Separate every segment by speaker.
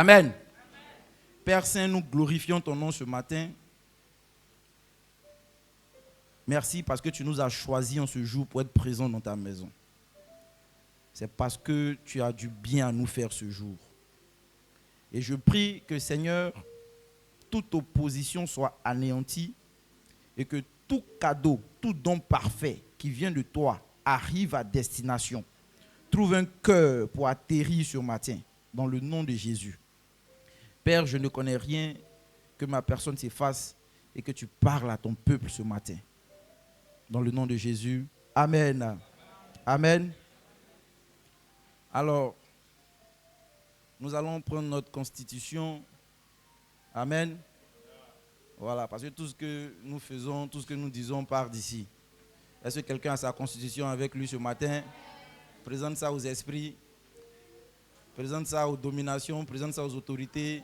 Speaker 1: Amen. Père Saint, nous glorifions ton nom ce matin. Merci parce que tu nous as choisis en ce jour pour être présents dans ta maison. C'est parce que tu as du bien à nous faire ce jour. Et je prie que, Seigneur, toute opposition soit anéantie et que tout cadeau, tout don parfait qui vient de toi arrive à destination. Trouve un cœur pour atterrir ce matin, dans le nom de Jésus. Père, je ne connais rien, que ma personne s'efface et que tu parles à ton peuple ce matin. Dans le nom de Jésus. Amen. Amen. Alors, nous allons prendre notre constitution. Amen. Voilà, parce que tout ce que nous faisons, tout ce que nous disons part d'ici. Est-ce que quelqu'un a sa constitution avec lui ce matin? Présente ça aux esprits, présente ça aux dominations, présente ça aux autorités,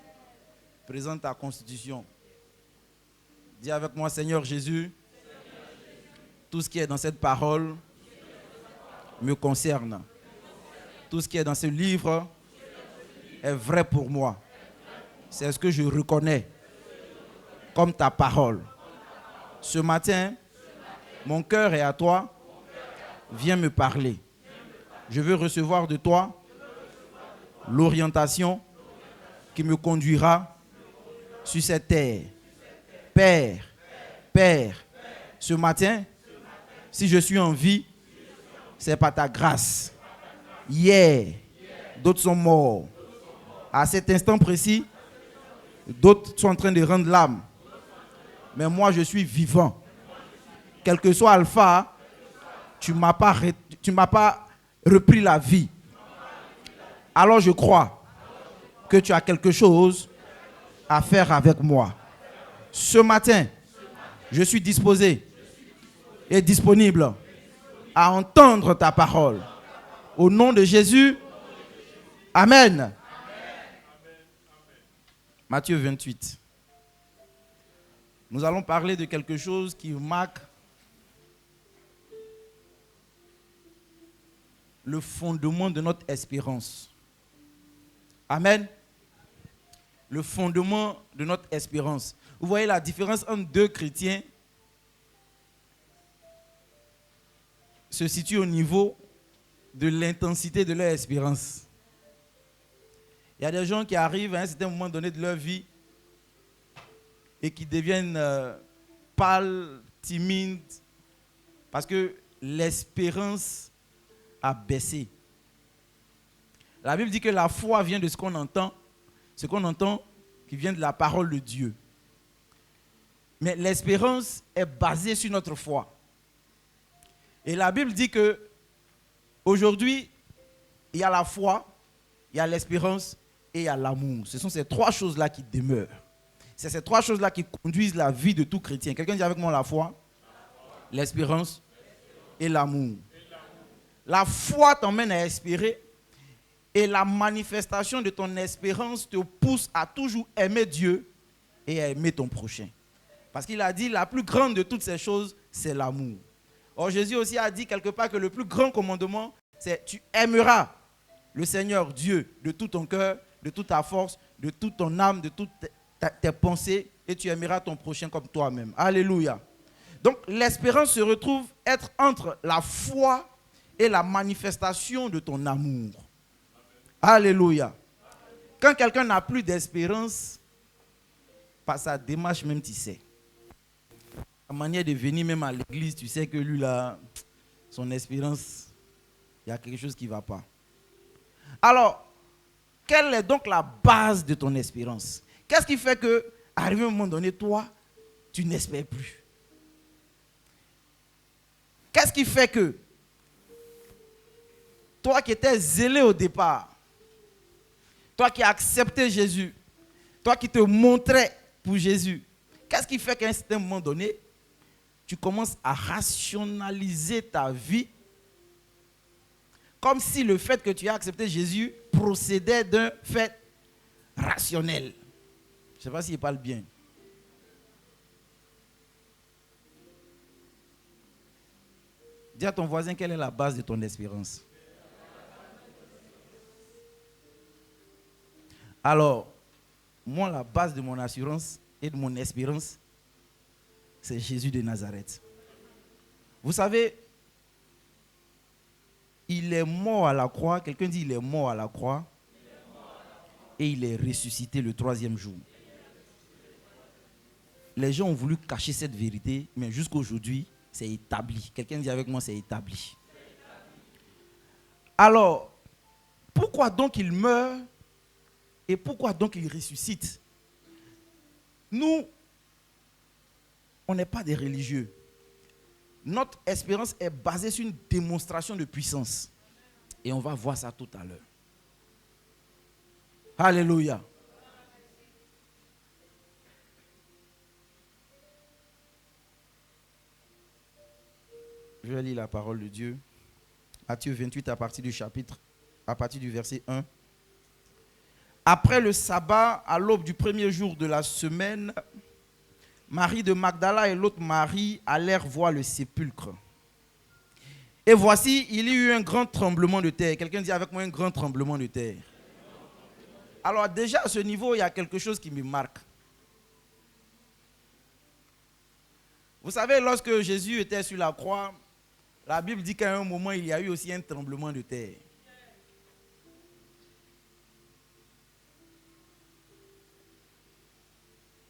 Speaker 1: présente ta constitution. Dis avec moi, Seigneur Jésus, tout ce qui est dans cette parole me concerne. Tout ce qui est dans ce livre est vrai pour moi. C'est ce que je reconnais comme ta parole. Ce matin, mon cœur est à toi. Viens me parler. Je veux recevoir de toi l'orientation qui me conduira sur cette terre. Père, ce matin, si je suis en vie, c'est par ta grâce. Hier, d'autres sont morts. À cet instant précis, d'autres sont en train de rendre l'âme. Mais moi, je suis vivant. Quel que soit Alpha, tu m'as pas repris la vie. Alors je crois que tu as quelque chose à faire avec moi. Ce matin, je suis disposé et disponible à entendre ta parole. Au nom de Jésus, Amen. Matthieu 28. Nous allons parler de quelque chose qui marque le fondement de notre espérance. Amen. Le fondement de notre espérance. Vous voyez la différence entre deux chrétiens se situe au niveau de l'intensité de leur espérance. Il y a des gens qui arrivent à un certain moment donné de leur vie et qui deviennent pâles, timides, parce que l'espérance a baissé. La Bible dit que la foi vient de ce qu'on entend qui vient de la parole de Dieu. Mais l'espérance est basée sur notre foi. Et la Bible dit que aujourd'hui, il y a la foi, il y a l'espérance et il y a l'amour. Ce sont ces trois choses-là qui demeurent. C'est ces trois choses-là qui conduisent la vie de tout chrétien. Quelqu'un dit avec moi la foi, l'espérance et l'amour. La foi t'emmène à espérer et la manifestation de ton espérance te pousse à toujours aimer Dieu et à aimer ton prochain. Parce qu'il a dit la plus grande de toutes ces choses, c'est l'amour. Or Jésus aussi a dit quelque part que le plus grand commandement, c'est tu aimeras le Seigneur Dieu de tout ton cœur, de toute ta force, de toute ton âme, de toutes tes pensées, et tu aimeras ton prochain comme toi-même. Alléluia. Donc l'espérance se retrouve être entre la foi et la manifestation de ton amour. Alléluia. Quand quelqu'un n'a plus d'espérance, par sa démarche même, tu sais. La manière de venir même à l'église, tu sais que lui là, son espérance, il y a quelque chose qui ne va pas. Alors, quelle est donc la base de ton espérance? Qu'est-ce qui fait que, arrivé à un moment donné, toi, tu n'espères plus? Qu'est-ce qui fait que, toi qui étais zélé au départ, toi qui as accepté Jésus, toi qui te montrais pour Jésus, qu'est-ce qui fait qu'à un certain moment donné, tu commences à rationaliser ta vie comme si le fait que tu aies accepté Jésus procédait d'un fait rationnel. Je ne sais pas s'il parle bien. Dis à ton voisin quelle est la base de ton espérance. Alors, moi, la base de mon assurance et de mon espérance, c'est Jésus de Nazareth. Vous savez, il est mort à la croix. Quelqu'un dit il est mort à la croix. Et il est ressuscité le 3e jour. Les gens ont voulu cacher cette vérité, mais jusqu'à aujourd'hui, c'est établi. Quelqu'un dit avec moi, c'est établi. Alors, pourquoi donc il meurt et pourquoi donc il ressuscite? Nous, on n'est pas des religieux. Notre espérance est basée sur une démonstration de puissance. Et on va voir ça tout à l'heure. Alléluia. Je vais lire la parole de Dieu. Matthieu 28 à partir du verset 1. Après le sabbat, à l'aube du 1er jour de la semaine, Marie de Magdala et l'autre Marie allèrent voir le sépulcre. Et voici, il y eut un grand tremblement de terre. Quelqu'un dit avec moi un grand tremblement de terre. Alors déjà à ce niveau, il y a quelque chose qui me marque. Vous savez, lorsque Jésus était sur la croix, la Bible dit qu'à un moment, il y a eu aussi un tremblement de terre.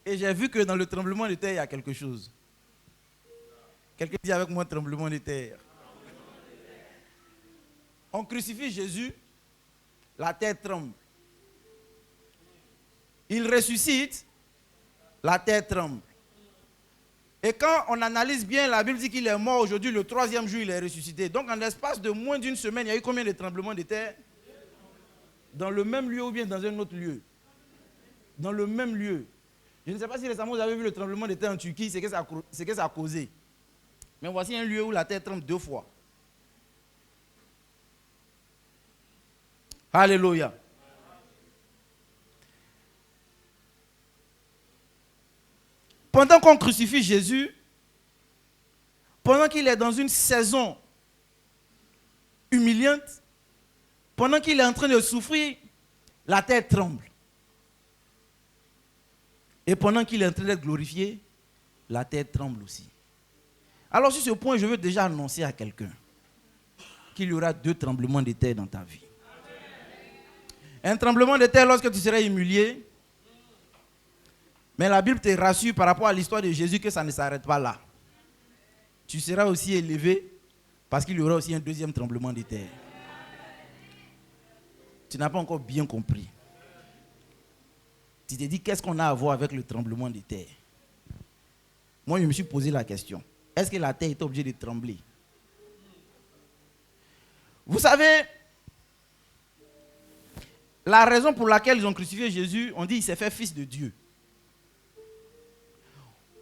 Speaker 1: Et j'ai vu que dans le tremblement de terre, il y a quelque chose. Quelqu'un dit avec moi tremblement de terre. On crucifie Jésus, la terre tremble. Il ressuscite, la terre tremble. Et quand on analyse bien, la Bible dit qu'il est mort aujourd'hui, le 3e jour, il est ressuscité. Donc en l'espace de moins d'une semaine, il y a eu combien de tremblements de terre? Dans le même lieu ou bien dans un autre lieu? Dans le même lieu. Je ne sais pas si récemment vous avez vu le tremblement de terre en Turquie, c'est que ça a causé. Mais voici un lieu où la terre tremble 2 fois. Alléluia. Pendant qu'on crucifie Jésus, pendant qu'il est dans une saison humiliante, pendant qu'il est en train de souffrir, la terre tremble. Et pendant qu'il est en train d'être glorifié, la terre tremble aussi. Alors sur ce point, je veux déjà annoncer à quelqu'un qu'il y aura 2 tremblements de terre dans ta vie. Un tremblement de terre lorsque tu seras humilié. Mais la Bible te rassure par rapport à l'histoire de Jésus que ça ne s'arrête pas là. Tu seras aussi élevé parce qu'il y aura aussi un 2e tremblement de terre. Tu n'as pas encore bien compris. Tu te dis qu'est-ce qu'on a à voir avec le tremblement de terre? Moi, je me suis posé la question. Est-ce que la terre est obligée de trembler? Vous savez, la raison pour laquelle ils ont crucifié Jésus, on dit qu'il s'est fait fils de Dieu.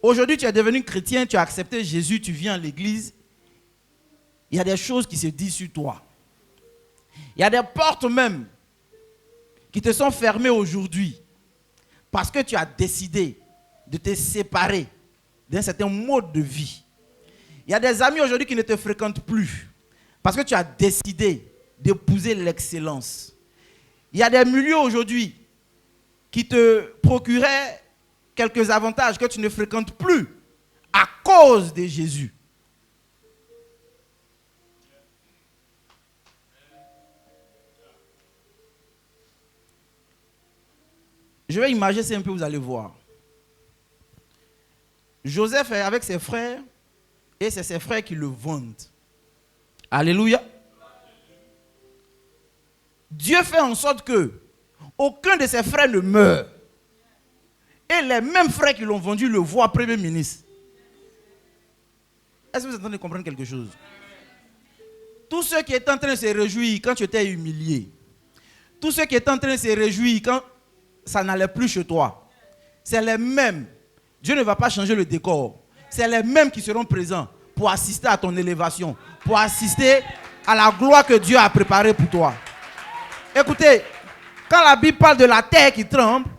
Speaker 1: Aujourd'hui, tu es devenu chrétien, tu as accepté Jésus, tu viens à l'église. Il y a des choses qui se disent sur toi. Il y a des portes même qui te sont fermées aujourd'hui parce que tu as décidé de te séparer d'un certain mode de vie. Il y a des amis aujourd'hui qui ne te fréquentent plus parce que tu as décidé d'épouser l'excellence. Il y a des milieux aujourd'hui qui te procuraient quelques avantages que tu ne fréquentes plus à cause de Jésus. Je vais imaginer ça un peu, vous allez voir. Joseph est avec ses frères et c'est ses frères qui le vendent. Alléluia. Dieu fait en sorte que aucun de ses frères ne meurt. Et les mêmes frères qui l'ont vendu le voient Premier ministre. Est-ce que vous êtes en train de comprendre quelque chose? Tous ceux qui étaient en train de se réjouir quand tu étais humilié, tous ceux qui étaient en train de se réjouir quand ça n'allait plus chez toi, c'est les mêmes. Dieu ne va pas changer le décor. C'est les mêmes qui seront présents pour assister à ton élévation, pour assister à la gloire que Dieu a préparée pour toi. Écoutez, quand la Bible parle de la terre qui tremble,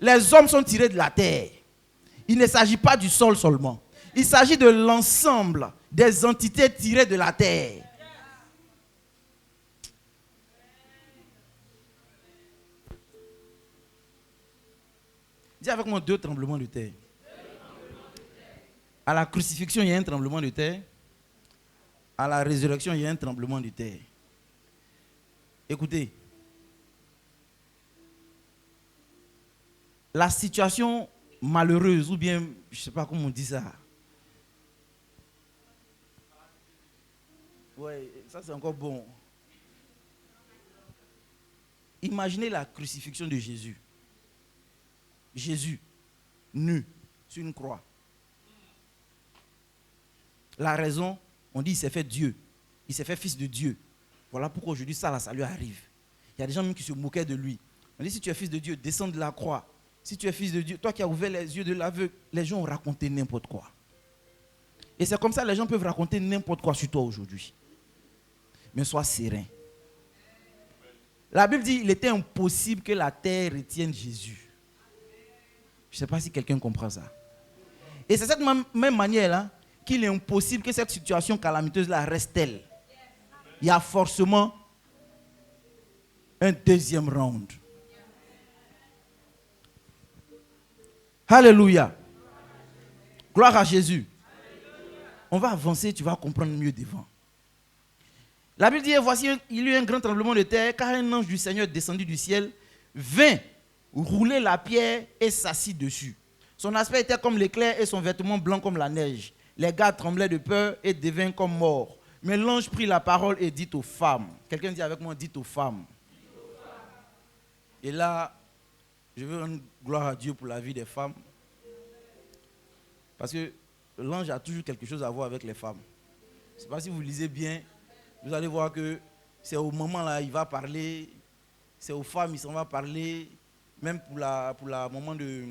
Speaker 1: les hommes sont tirés de la terre. Il ne s'agit pas du sol seulement. Il s'agit de l'ensemble des entités tirées de la terre. Dis avec moi 2 tremblements de terre. À la crucifixion, il y a un tremblement de terre. À la résurrection, il y a un tremblement de terre. Écoutez, la situation malheureuse, ou bien, je ne sais pas comment on dit ça. Ouais, ça c'est encore bon. Imaginez la crucifixion de Jésus. Jésus, nu, sur une croix. La raison, on dit qu'il s'est fait Dieu. Il s'est fait fils de Dieu. Voilà pourquoi aujourd'hui ça lui arrive. Il y a des gens même qui se moquaient de lui. On dit si tu es fils de Dieu, descends de la croix. Si tu es fils de Dieu, toi qui as ouvert les yeux de l'aveugle, les gens ont raconté n'importe quoi. Et c'est comme ça que les gens peuvent raconter n'importe quoi sur toi aujourd'hui. Mais sois serein. La Bible dit qu'il était impossible que la terre retienne Jésus. Je ne sais pas si quelqu'un comprend ça. Et c'est cette même manière-là qu'il est impossible que cette situation calamiteuse-là reste telle. Il y a forcément un deuxième round. Alléluia. Gloire à Jésus. On va avancer, tu vas comprendre mieux devant. La Bible dit, voici, il y eut un grand tremblement de terre, car un ange du Seigneur descendu du ciel vint rouler la pierre et s'assit dessus. Son aspect était comme l'éclair et son vêtement blanc comme la neige. Les gars tremblaient de peur et devinrent comme morts. Mais l'ange prit la parole et dit aux femmes. Quelqu'un dit avec moi, dit aux femmes. Et là, je veux rendre gloire à Dieu pour la vie des femmes. Parce que l'ange a toujours quelque chose à voir avec les femmes. Je ne sais pas si vous lisez bien. Vous allez voir que c'est au moment là, il va parler. C'est aux femmes, il s'en va parler. Même pour la moment de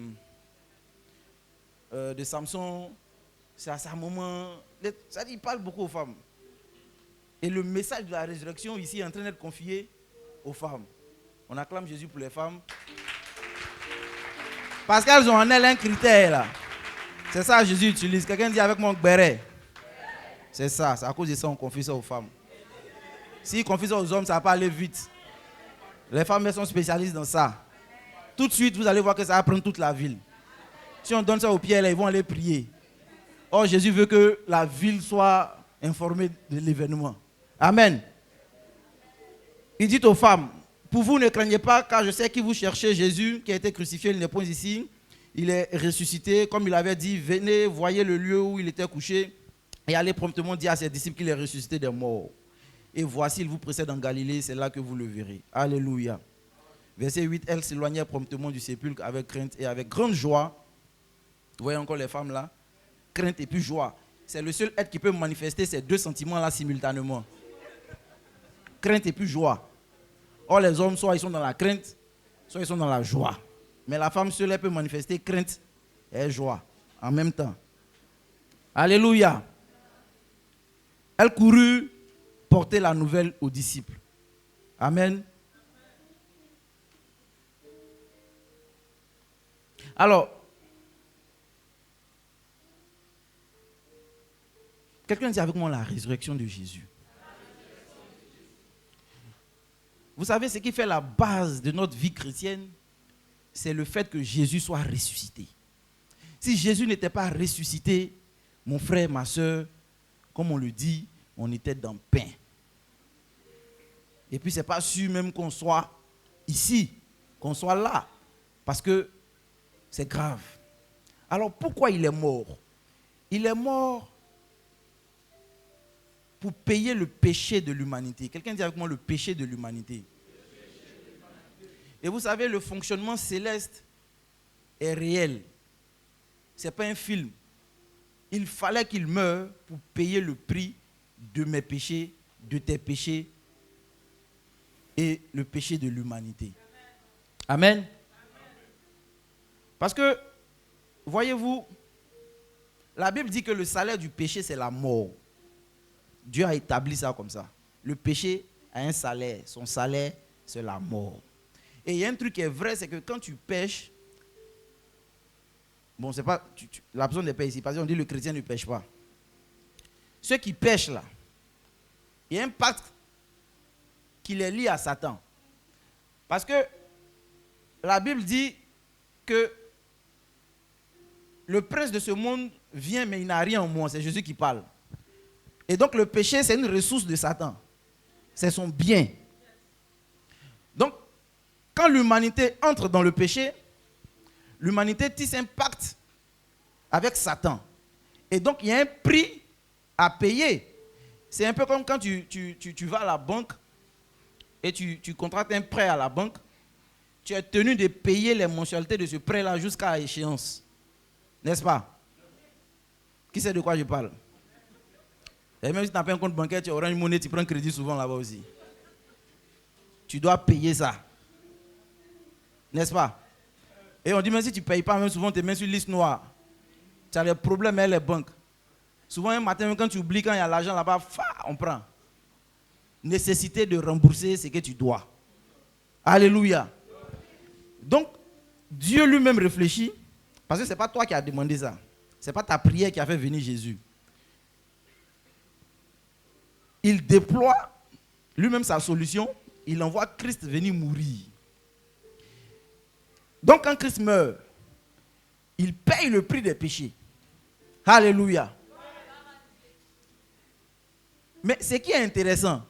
Speaker 1: Samson, c'est à ce moment. Ça dit, il parle beaucoup aux femmes. Et le message de la résurrection ici est en train d'être confié aux femmes. On acclame Jésus pour les femmes. Parce qu'elles ont en elles un critère là. C'est ça que Jésus utilise. Quelqu'un dit avec mon béret. C'est ça, c'est à cause de ça qu'on confie ça aux femmes. S'ils confient ça aux hommes, ça ne va pas aller vite. Les femmes, elles sont spécialistes dans ça. Tout de suite, vous allez voir que ça va prendre toute la ville. Si on donne ça aux pierres, ils vont aller prier. Or, Jésus veut que la ville soit informée de l'événement. Amen. Il dit aux femmes, pour vous ne craignez pas, car je sais que vous cherchez Jésus, qui a été crucifié, il n'est point ici. Il est ressuscité, comme il avait dit, venez, voyez le lieu où il était couché, et allez promptement dire à ses disciples qu'il est ressuscité des morts. Et voici, il vous précède en Galilée, c'est là que vous le verrez. Alléluia. Verset 8, elles s'éloignèrent promptement du sépulcre avec crainte et avec grande joie. Vous voyez encore les femmes là? Crainte et puis joie. C'est le seul être qui peut manifester ces deux sentiments-là simultanément. Crainte et puis joie. Or, les hommes, soit ils sont dans la crainte, soit ils sont dans la joie. Mais la femme seule, elle peut manifester crainte et joie en même temps. Alléluia. Elle courut porter la nouvelle aux disciples. Amen. Alors, quelqu'un dit avec moi la résurrection de Jésus. Vous savez, ce qui fait la base de notre vie chrétienne, c'est le fait que Jésus soit ressuscité. Si Jésus n'était pas ressuscité, mon frère, ma soeur, comme on le dit, on était dans le pain. Et puis, ce n'est pas sûr même qu'on soit ici, qu'on soit là, parce que c'est grave. Alors, pourquoi il est mort? Il est mort pour payer le péché de l'humanité. Quelqu'un dit avec moi le péché de l'humanité. Et vous savez, le fonctionnement céleste est réel. Ce n'est pas un film. Il fallait qu'il meure pour payer le prix de mes péchés, de tes péchés et le péché de l'humanité. Amen. Parce que, voyez-vous, la Bible dit que le salaire du péché, c'est la mort. Dieu a établi ça comme ça. Le péché a un salaire. Son salaire, c'est la mort. Et il y a un truc qui est vrai, c'est que quand tu pêches, bon, c'est pas, la personne ne pêche ici, parce qu'on dit que le chrétien ne pêche pas. Ceux qui pêchent là, il y a un pacte qui les lie à Satan. Parce que la Bible dit que le prince de ce monde vient, mais il n'a rien en moi. C'est Jésus qui parle. Et donc le péché, c'est une ressource de Satan. C'est son bien. Donc, quand l'humanité entre dans le péché, l'humanité tisse un pacte avec Satan. Et donc, il y a un prix à payer. C'est un peu comme quand tu vas à la banque et tu contractes un prêt à la banque. Tu es tenu de payer les mensualités de ce prêt-là jusqu'à échéance. N'est-ce pas? Qui sait de quoi je parle? Et même si tu n'as pas un compte bancaire, tu auras une monnaie, tu prends crédit souvent là-bas aussi. Tu dois payer ça. N'est-ce pas? Et on dit même si tu ne payes pas, même souvent tu te mets sur liste noire. Tu as des problèmes avec les banques. Souvent un matin, même quand tu oublies, quand il y a l'argent là-bas, on prend. Nécessité de rembourser ce que tu dois. Alléluia. Donc, Dieu lui-même réfléchit, parce que ce n'est pas toi qui as demandé ça. Ce n'est pas ta prière qui a fait venir Jésus. Il déploie lui-même sa solution. Il envoie Christ venir mourir. Donc, quand Christ meurt, il paye le prix des péchés. Alléluia. Mais ce qui est intéressant,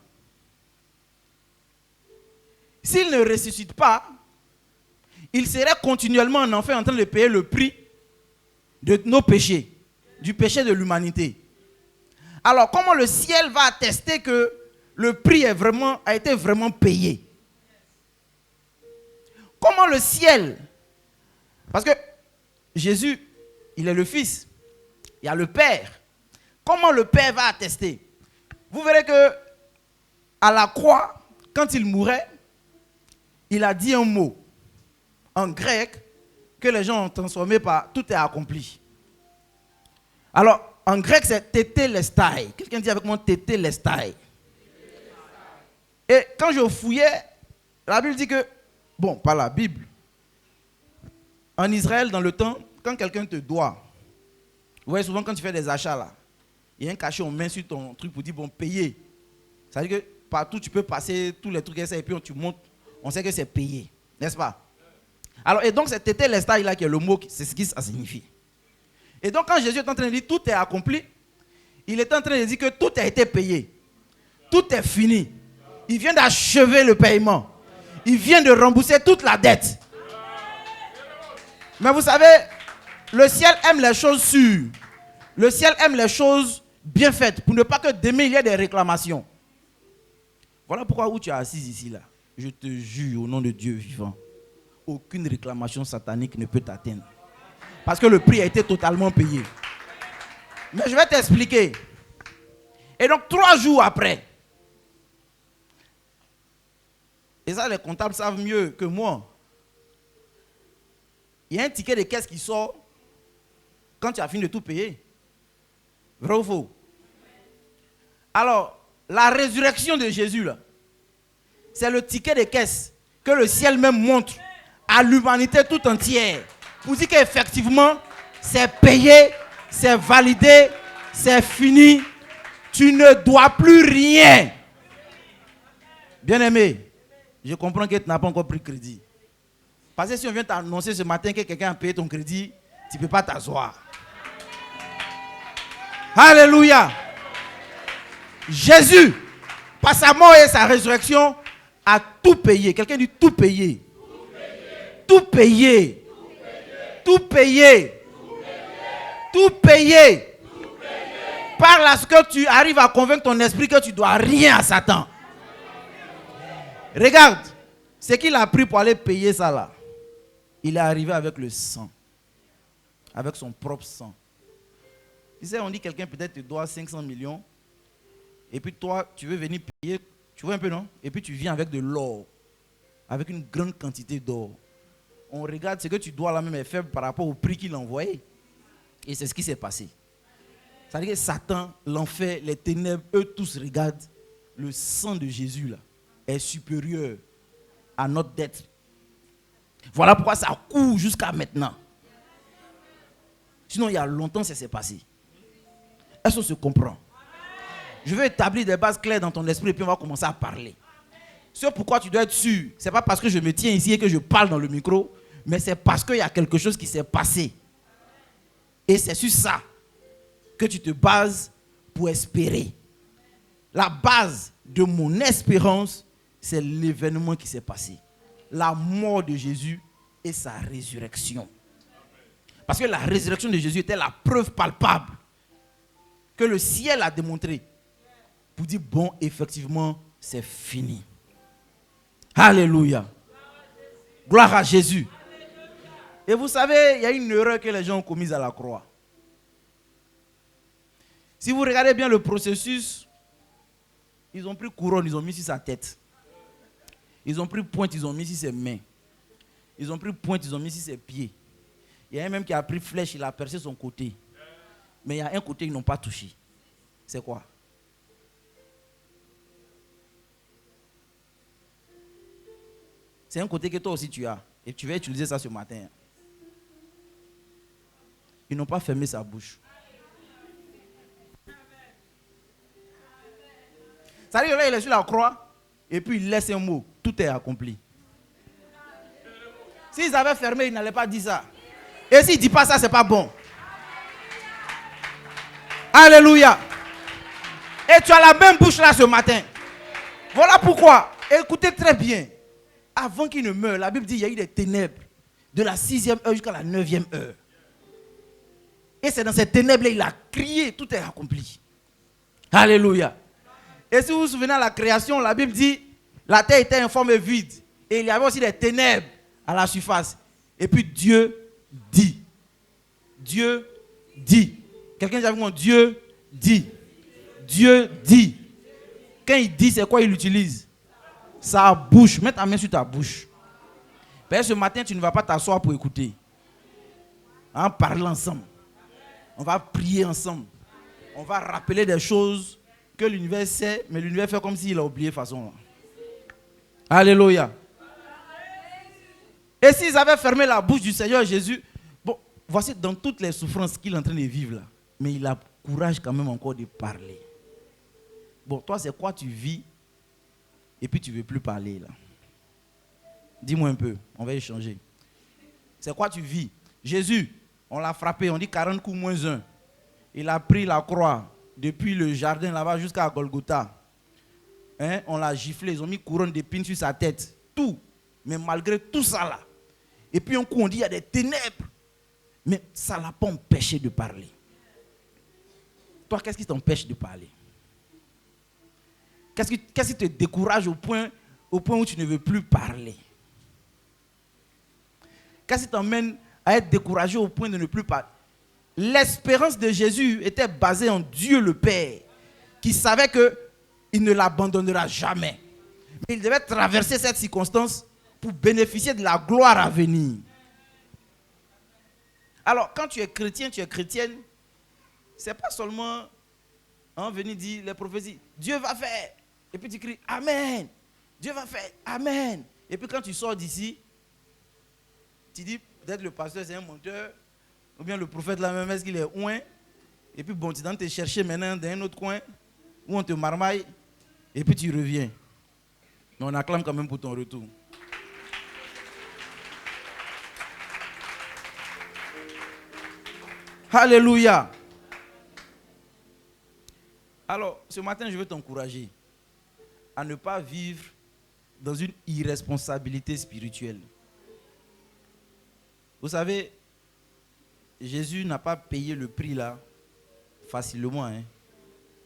Speaker 1: s'il ne ressuscite pas, il serait continuellement en enfer en train de payer le prix de nos péchés, du péché de l'humanité. Alors, comment le ciel va attester que le prix a été vraiment payé? Comment le ciel? Parce que Jésus, il est le Fils. Il y a le Père. Comment le Père va attester? Vous verrez que à la croix, quand il mourait, il a dit un mot en grec que les gens ont transformé par tout est accompli. Alors, en grec, c'est tétélestai. Quelqu'un dit avec moi tétélestai. Et quand je fouillais, la Bible dit que, bon, pas la Bible, en Israël, dans le temps, quand quelqu'un te doit, vous voyez souvent quand tu fais des achats là, il y a un cachet, on met sur ton truc pour dire, bon, payer. Ça veut dire que partout tu peux passer tous les trucs et puis tu montes, on sait que c'est payé, n'est-ce pas? Alors, et donc, c'est tétélestai là qui est le mot, c'est ce que ça signifie. Et donc, quand Jésus est en train de dire tout est accompli, il est en train de dire que tout a été payé. Tout est fini. Il vient d'achever le paiement. Il vient de rembourser toute la dette. Mais vous savez, le ciel aime les choses sûres. Le ciel aime les choses bien faites pour ne pas que demain il y ait des réclamations. Voilà pourquoi où tu es assis ici là. Je te jure au nom de Dieu vivant, aucune réclamation satanique ne peut t'atteindre. Parce que le prix a été totalement payé. Mais je vais t'expliquer. Et donc 3 jours après, et ça les comptables savent mieux que moi, il y a un ticket de caisse qui sort quand tu as fini de tout payer. Vrai ou faux? Alors, la résurrection de Jésus, là, c'est le ticket de caisse que le ciel même montre à l'humanité tout entière. Pour dire qu'effectivement, c'est payé, c'est validé, c'est fini. Tu ne dois plus rien. Bien-aimé, je comprends que tu n'as pas encore pris crédit. Parce que si on vient t'annoncer ce matin que quelqu'un a payé ton crédit, tu ne peux pas t'asseoir. Alléluia. Jésus, par sa mort et sa résurrection, a tout payé. Quelqu'un dit tout payé. Tout payé. Tout payé. Tout payé. Par là que tu arrives à convaincre ton esprit que tu ne dois rien à Satan. Regarde, ce qu'il a pris pour aller payer ça là, il est arrivé avec le sang. Avec son propre sang. Tu sais, on dit quelqu'un peut-être te doit 500 millions. Et puis toi, tu veux venir payer. Tu vois un peu, non? Et puis tu viens avec de l'or. Avec une grande quantité d'or. On regarde ce que tu dois là même est faible par rapport au prix qu'il a envoyé. Et c'est ce qui s'est passé. Ça veut dire que Satan, l'enfer, les ténèbres, eux tous regardent. Le sang de Jésus là est supérieur à notre dette. Voilà pourquoi ça court jusqu'à maintenant. Sinon, il y a longtemps, ça s'est passé. Est-ce qu'on se comprend? Je veux établir des bases claires dans ton esprit et puis on va commencer à parler. Ce pourquoi tu dois être sûr, ce n'est pas parce que je me tiens ici et que je parle dans le micro, mais c'est parce qu'il y a quelque chose qui s'est passé. Et c'est sur ça que tu te bases pour espérer. La base de mon espérance, c'est l'événement qui s'est passé. La mort de Jésus et sa résurrection. Parce que la résurrection de Jésus était la preuve palpable que le ciel a démontré pour dire, bon, effectivement, c'est fini. Alléluia. Gloire à Jésus. Et vous savez, il y a une erreur que les gens ont commise à la croix. Si vous regardez bien le processus, ils ont pris couronne, ils ont mis sur sa tête. Ils ont pris pointe, ils ont mis sur ses mains. Ils ont pris pointe, ils ont mis sur ses pieds. Il y a un même qui a pris flèche, il a percé son côté. Mais il y a un côté qu'ils n'ont pas touché. C'est quoi? C'est un côté que toi aussi tu as. Et tu vas utiliser ça ce matin. Ils n'ont pas fermé sa bouche. Ça veut dire que là, il est sur la croix. Et puis il laisse un mot. Tout est accompli. S'ils avaient fermé, ils n'allaient pas dire ça. Et s'il ne dit pas ça, ce n'est pas bon. Alléluia. Et tu as la même bouche là ce matin. Voilà pourquoi. Écoutez très bien. Avant qu'il ne meure, la Bible dit qu'il y a eu des ténèbres. De la 6e heure jusqu'à la 9e heure. Et c'est dans ces ténèbres-là il a crié. Tout est accompli. Alléluia. Et si vous vous souvenez de la création, la Bible dit la terre était informe et vide. Et il y avait aussi des ténèbres à la surface. Et puis Dieu dit. Dieu dit. Quelqu'un dit avec moi, Dieu dit. Dieu dit. Quand il dit, c'est quoi il utilise? Sa bouche. Mets ta main sur ta bouche. Parce que ce matin, tu ne vas pas t'asseoir pour écouter. On parle ensemble. On va prier ensemble. On va rappeler des choses que l'univers sait, mais l'univers fait comme s'il a oublié de façon. Alléluia. Et s'ils avaient fermé la bouche du Seigneur Jésus, bon, voici dans toutes les souffrances qu'il est en train de vivre là, mais il a courage quand même encore de parler. Bon, toi, c'est quoi tu vis et puis tu ne veux plus parler là? Dis-moi un peu, on va échanger. C'est quoi tu vis? Jésus, on l'a frappé, on dit 40 coups moins 1. Il a pris la croix depuis le jardin là-bas jusqu'à Golgotha. Hein? On l'a giflé, ils ont mis couronne d'épines sur sa tête. Tout. Mais malgré tout ça là. Et puis un coup on dit il y a des ténèbres. Mais ça ne l'a pas empêché de parler. Toi, qu'est-ce qui t'empêche de parler? Qu'est-ce qui te décourage au point où tu ne veux plus parler? Qu'est-ce qui t'emmène à être découragé au point de ne plus parler? L'espérance de Jésus était basée en Dieu le Père, qui savait qu'il ne l'abandonnera jamais. Mais il devait traverser cette circonstance pour bénéficier de la gloire à venir. Alors, quand tu es chrétien, tu es chrétienne, ce n'est pas seulement venir dire les prophéties, Dieu va faire. Et puis tu cries, Amen. Dieu va faire, Amen. Et puis quand tu sors d'ici, tu dis, peut-être le pasteur c'est un menteur, ou bien le prophète là même, est-ce qu'il est ouin? Et puis bon, tu dois te chercher maintenant dans un autre coin, où on te marmaille, et puis tu reviens. Mais on acclame quand même pour ton retour. Alléluia. Alors, ce matin, je veux t'encourager à ne pas vivre dans une irresponsabilité spirituelle. Vous savez, Jésus n'a pas payé le prix là facilement. Hein.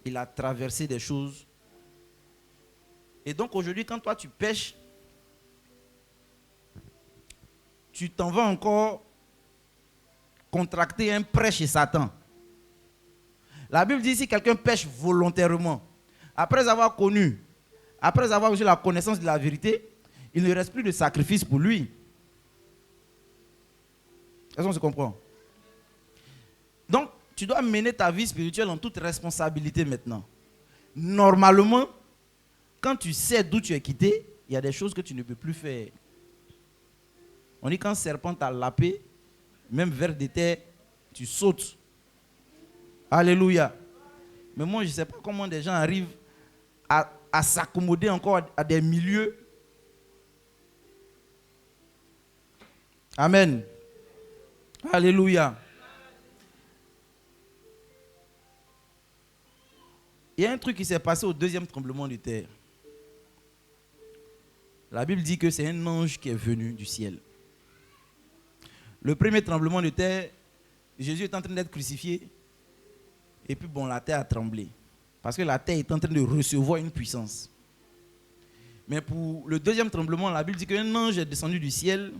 Speaker 1: Il a traversé des choses. Et donc aujourd'hui, quand toi tu pêches, tu t'en vas encore contracter un prêt chez Satan. La Bible dit si quelqu'un pêche volontairement, après avoir connu, après avoir eu la connaissance de la vérité, il ne reste plus de sacrifice pour lui. Est-ce qu'on se comprend? Donc, tu dois mener ta vie spirituelle en toute responsabilité maintenant. Normalement, quand tu sais d'où tu es quitté, il y a des choses que tu ne peux plus faire. On dit quand un serpent t'a lapé, même vers des terres, tu sautes. Alléluia. Mais moi, je ne sais pas comment des gens arrivent à s'accommoder encore à des milieux. Amen. Alléluia. Il y a un truc qui s'est passé au deuxième tremblement de terre. La Bible dit que c'est un ange qui est venu du ciel. Le premier tremblement de terre, Jésus est en train d'être crucifié. Et puis bon, la terre a tremblé. Parce que la terre est en train de recevoir une puissance. Mais pour le deuxième tremblement, la Bible dit qu'un ange est descendu du ciel.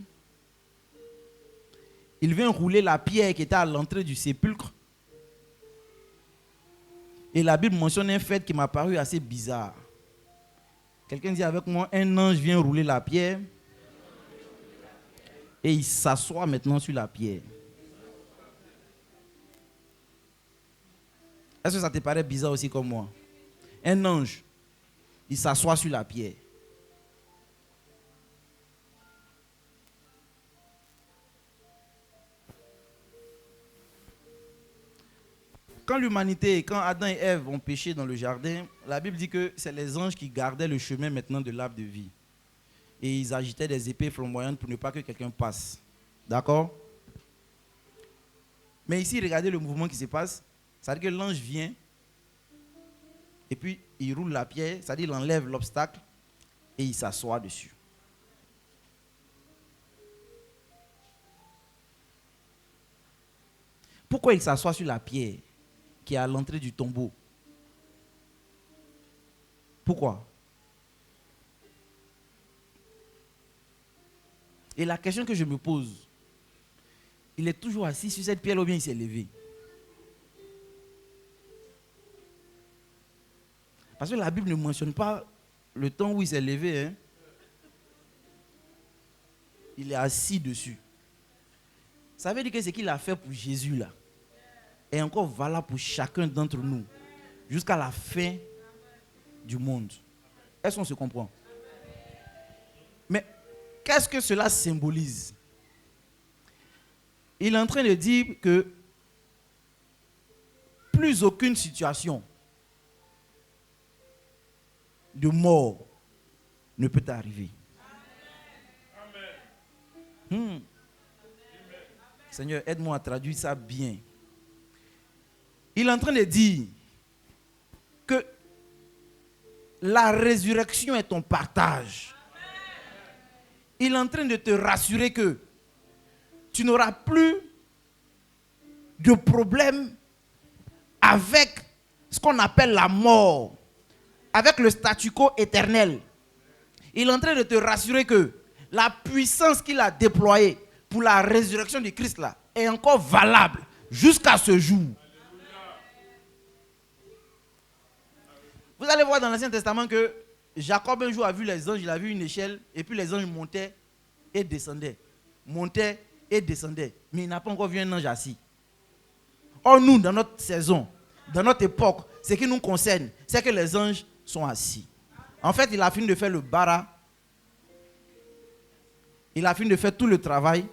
Speaker 1: Il vient rouler la pierre qui était à l'entrée du sépulcre. Et la Bible mentionne un fait qui m'a paru assez bizarre. Quelqu'un dit avec moi, un ange vient rouler la pierre. Et il s'assoit maintenant sur la pierre. Est-ce que ça te paraît bizarre aussi comme moi? Un ange, il s'assoit sur la pierre. Quand l'humanité, quand Adam et Ève ont péché dans le jardin, la Bible dit que c'est les anges qui gardaient le chemin maintenant de l'arbre de vie. Et ils agitaient des épées flamboyantes pour ne pas que quelqu'un passe. D'accord? Mais ici, regardez le mouvement qui se passe. C'est-à-dire que l'ange vient et puis il roule la pierre, c'est-à-dire il enlève l'obstacle et il s'assoit dessus. Pourquoi il s'assoit sur la pierre qui est à l'entrée du tombeau? Pourquoi? Et la question que je me pose, il est toujours assis sur cette pierre ou bien il s'est levé? Parce que la Bible ne mentionne pas le temps où il s'est levé. Hein. Il est assis dessus. Ça veut dire que ce qu'il a fait pour Jésus là est encore valable pour chacun d'entre nous jusqu'à la fin du monde. Est-ce qu'on se comprend? Mais qu'est-ce que cela symbolise? Il est en train de dire que plus aucune situation de mort ne peut t'arriver. Seigneur, aide-moi à traduire ça bien. Il est en train de dire que la résurrection est ton partage. Il est en train de te rassurer que tu n'auras plus de problème avec ce qu'on appelle la mort, avec le statu quo éternel. Il est en train de te rassurer que la puissance qu'il a déployée pour la résurrection de Christ là est encore valable jusqu'à ce jour. Vous allez voir dans l'Ancien Testament que Jacob un jour a vu les anges, il a vu une échelle et puis les anges montaient et descendaient. Montaient et descendaient. Mais il n'a pas encore vu un ange assis. Or nous, dans notre saison, dans notre époque, ce qui nous concerne, c'est que les anges sont assis. En fait, il a fini de faire le bara. Il a fini de faire tout le travail.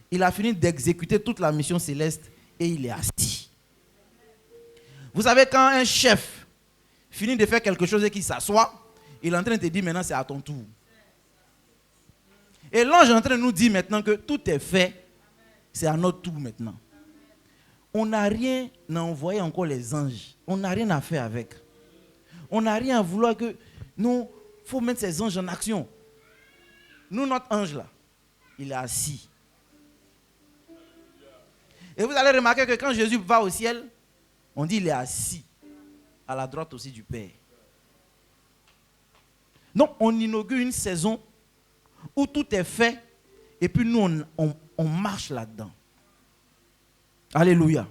Speaker 1: Il a fini d'exécuter toute la mission céleste et il est assis. Vous savez, quand un chef finit de faire quelque chose et qu'il s'assoit, il est en train de te dire maintenant c'est à ton tour. Et l'ange est en train de nous dire maintenant que tout est fait, c'est à notre tour maintenant. On n'a rien à envoyer encore les anges. On n'a rien à faire avec. On n'a rien à vouloir que... Non, il faut mettre ces anges en action. Nous, notre ange là, il est assis. Et vous allez remarquer que quand Jésus va au ciel, on dit il est assis à la droite aussi du Père. Donc, on inaugure une saison où tout est fait et puis nous, on marche là-dedans. Alléluia.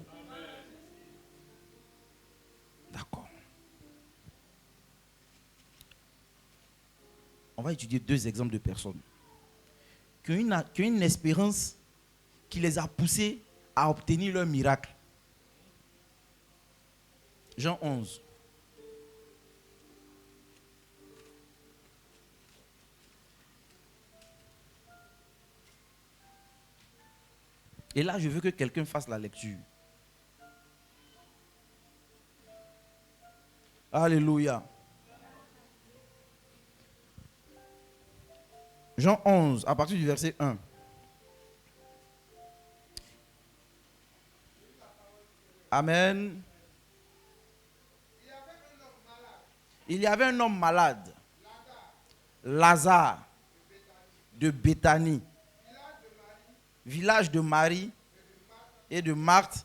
Speaker 1: D'accord. On va étudier deux exemples de personnes qui ont une espérance qui les a poussés à obtenir leur miracle. Jean 11. Et là, je veux que quelqu'un fasse la lecture. Alléluia. Jean 11, à partir du verset 1. Amen. Il y avait un homme malade, Lazare, de Béthanie, village de Marie et de Marthe,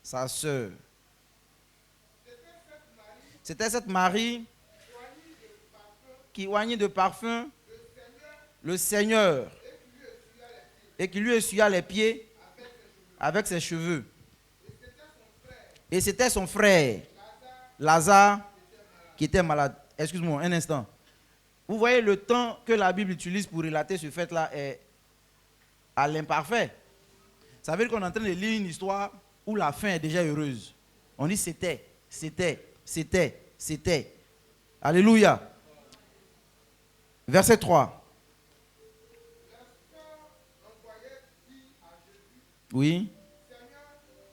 Speaker 1: sa sœur. C'était cette Marie qui oignit de parfum le Seigneur et qui lui essuya les pieds avec ses cheveux. Et c'était son frère, Lazare, qui était malade. Excuse-moi, un instant. Vous voyez, le temps que la Bible utilise pour relater ce fait-là est à l'imparfait. Ça veut dire qu'on est en train de lire une histoire où la fin est déjà heureuse. On dit c'était. Alléluia. Verset 3. Oui.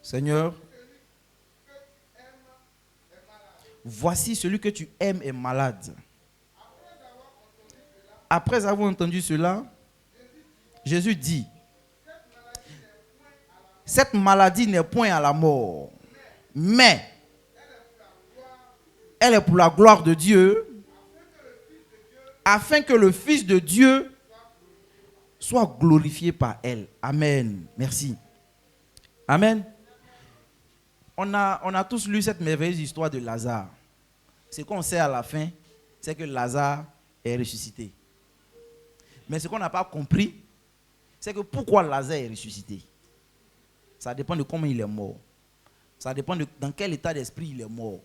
Speaker 1: Seigneur, voici celui que tu aimes est malade. Après avoir entendu cela, Jésus dit, cette maladie n'est point à la mort, mais elle est pour la gloire de Dieu, afin que le Fils de Dieu soit glorifié par elle. Amen. Merci. Amen. On a tous lu cette merveilleuse histoire de Lazare. Ce qu'on sait à la fin, c'est que Lazare est ressuscité. Mais ce qu'on n'a pas compris, c'est que pourquoi Lazare est ressuscité. Ça dépend de comment il est mort. Ça dépend de dans quel état d'esprit il est mort.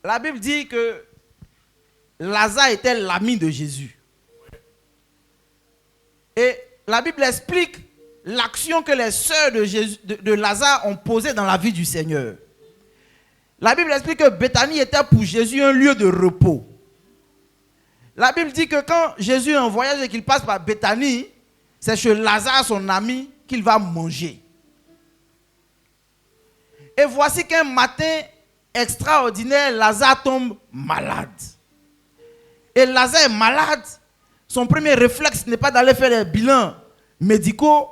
Speaker 1: La Bible dit que Lazare était l'ami de Jésus. Et la Bible explique l'action que les sœurs de Lazare ont posée dans la vie du Seigneur. La Bible explique que Béthanie était pour Jésus un lieu de repos. La Bible dit que quand Jésus est en voyage et qu'il passe par Béthanie, c'est chez Lazare, son ami, qu'il va manger. Et voici qu'un matin extraordinaire, Lazare tombe malade. Et Lazare est malade. Son premier réflexe n'est pas d'aller faire des bilans médicaux,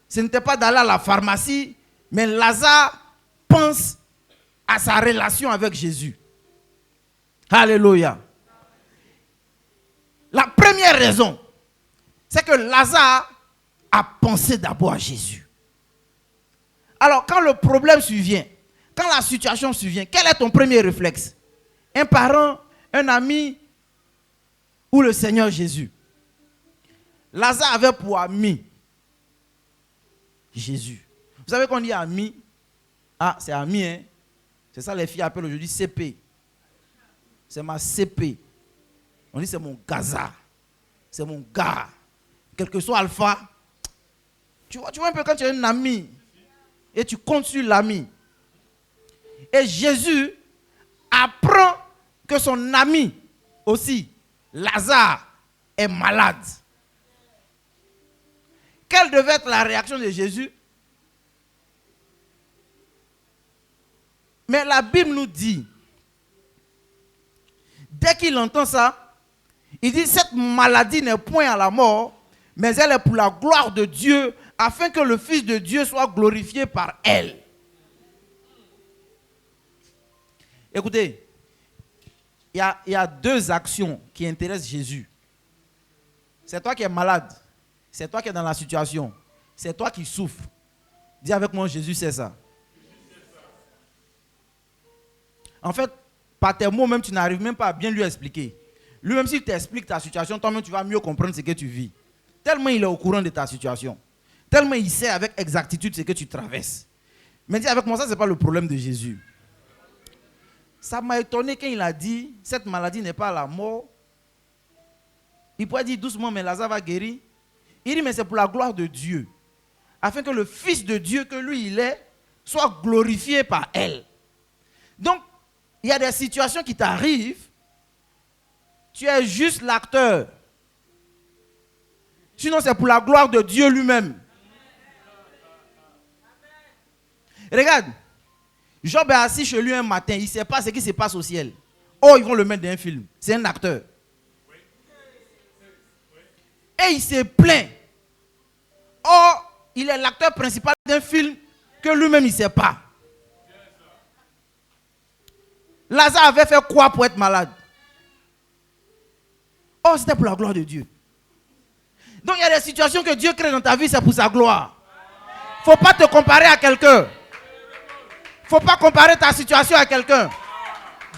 Speaker 1: ce n'était pas d'aller à la pharmacie, mais Lazare pense à sa relation avec Jésus. Alléluia. La première raison, c'est que Lazare a pensé d'abord à Jésus. Alors, quand le problème survient, quand la situation survient, quel est ton premier réflexe? Un parent, un ami ou le Seigneur Jésus? Lazare avait pour ami Jésus. Vous savez qu'on dit ami? Ah, c'est ami, hein? C'est ça les filles appellent aujourd'hui CP. C'est ma CP. On dit c'est mon Gaza. C'est mon gars. Quel que soit Alpha. Tu vois un peu quand tu as un ami et tu comptes sur l'ami. Et Jésus apprend que son ami aussi, Lazare, est malade. Quelle devait être la réaction de Jésus? Mais la Bible nous dit, dès qu'il entend ça, il dit cette maladie n'est point à la mort, mais elle est pour la gloire de Dieu, afin que le Fils de Dieu soit glorifié par elle. Écoutez, il y a deux actions qui intéressent Jésus. C'est toi qui es malade. C'est toi qui es dans la situation. C'est toi qui souffres. Dis avec moi, Jésus sait ça. En fait, par tes mots même, tu n'arrives même pas à bien lui expliquer. Lui-même, s'il t'explique ta situation, toi-même, tu vas mieux comprendre ce que tu vis. Tellement il est au courant de ta situation. Tellement il sait avec exactitude ce que tu traverses. Mais dis avec moi, ça, ce n'est pas le problème de Jésus. Ça m'a étonné quand il a dit, cette maladie n'est pas la mort. Il pourrait dire doucement, mais Lazare va guérir. Il dit, mais c'est pour la gloire de Dieu. Afin que le Fils de Dieu, que lui il est, soit glorifié par elle. Donc, il y a des situations qui t'arrivent. Tu es juste l'acteur. Sinon, c'est pour la gloire de Dieu lui-même. Regarde. Job est assis chez lui un matin. Il ne sait pas ce qui se passe au ciel. Oh, ils vont le mettre dans un film. C'est un acteur. Et il se plaint. Oh, il est l'acteur principal d'un film que lui-même il ne sait pas. Lazare avait fait quoi pour être malade? Oh, c'était pour la gloire de Dieu. Donc il y a des situations que Dieu crée dans ta vie, c'est pour sa gloire. Il ne faut pas te comparer à quelqu'un. Il ne faut pas comparer ta situation à quelqu'un.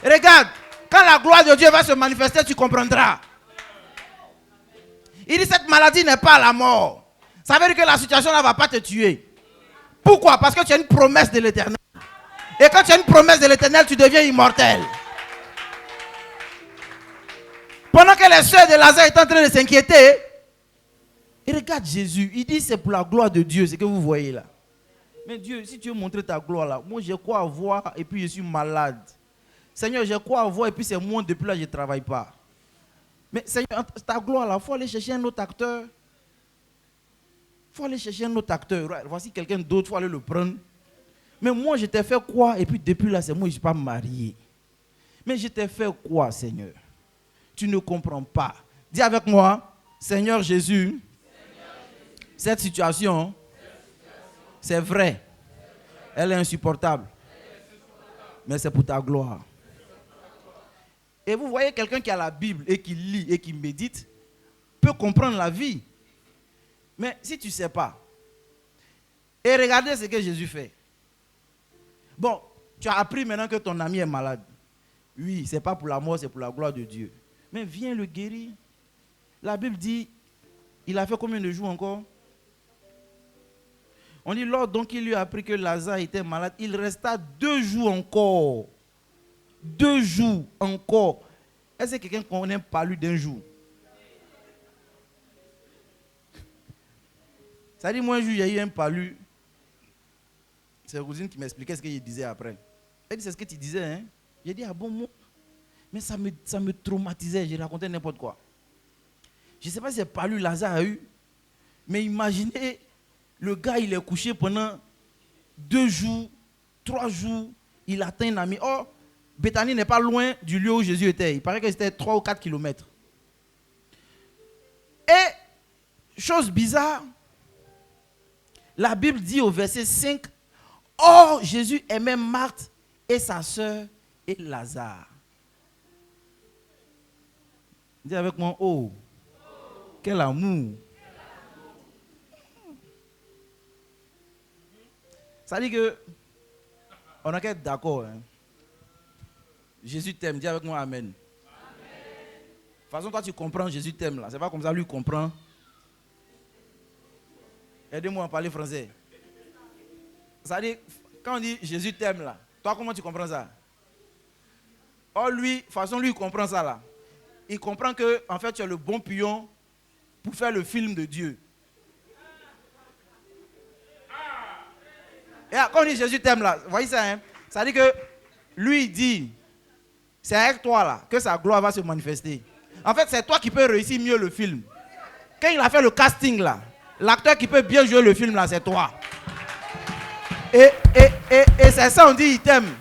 Speaker 1: Regarde, quand la gloire de Dieu va se manifester, tu comprendras. Il dit cette maladie n'est pas la mort. Ça veut dire que la situation ne va pas te tuer. Pourquoi? Parce que tu as une promesse de l'Éternel. Et quand tu as une promesse de l'Éternel, tu deviens immortel. Pendant que les soeurs de Lazare étaient en train de s'inquiéter, et regarde Jésus, il dit c'est pour la gloire de Dieu, ce que vous voyez là. Mais Dieu, si tu veux montrer ta gloire là, moi j'ai quoi à voir et puis je suis malade. Seigneur, j'ai quoi à voir et puis c'est moi depuis là je ne travaille pas. Mais Seigneur, ta gloire là, il faut aller chercher un autre acteur. Il faut aller chercher un autre acteur. Voici quelqu'un d'autre, il faut aller le prendre. Mais moi je t'ai fait quoi et puis depuis là c'est moi je ne suis pas marié. Mais je t'ai fait quoi Seigneur? Tu ne comprends pas. Dis avec moi, Seigneur Jésus, cette situation, c'est vrai. Elle est insupportable. Mais c'est pour ta gloire. Et vous voyez quelqu'un qui a la Bible et qui lit et qui médite, peut comprendre la vie. Mais si tu ne sais pas, et regardez ce que Jésus fait. Bon, tu as appris maintenant que ton ami est malade. Oui, ce n'est pas pour la mort, c'est pour la gloire de Dieu. Mais viens le guérir. La Bible dit, il a fait combien de jours encore? On dit, lors donc il lui a appris que Lazare était malade, il resta 2 jours encore. 2 jours encore. Est-ce que quelqu'un connaît pas lui d'un jour? Ça dit, moi un jour, il y a eu un palu. C'est Rosine qui m'expliquait ce qu'il disait après. Elle dit, c'est ce que tu disais, hein? J'ai dit, ah bon, moi? Mais ça me traumatisait, j'ai raconté n'importe quoi. Je ne sais pas si c'est palu Lazare a eu, mais imaginez, le gars, il est couché pendant 2 jours, 3 jours, il atteint un ami. Oh, Béthanie n'est pas loin du lieu où Jésus était. Il paraît que c'était 3 ou 4 kilomètres. Et, chose bizarre, la Bible dit au verset 5, « Or, Jésus aimait Marthe et sa sœur et Lazare. » Dis avec moi, « Oh, quel amour. » Ça dit que, on a qu'à être d'accord. Hein. Jésus t'aime, dis avec moi Amen. De toute façon, toi tu comprends, Jésus t'aime là. C'est pas comme ça, lui comprend. Aidez-moi à parler français. Ça dit, quand on dit Jésus t'aime là, toi comment tu comprends ça? Oh lui, de toute façon, lui il comprend ça là. Il comprend que, en fait, tu es le bon pion pour faire le film de Dieu. Et quand on dit Jésus t'aime là, vous voyez ça, hein? Ça dit que lui il dit, c'est avec toi là que sa gloire va se manifester. En fait, c'est toi qui peux réussir mieux le film. Quand il a fait le casting là, l'acteur qui peut bien jouer le film là, c'est toi. Et c'est ça, on dit il t'aime.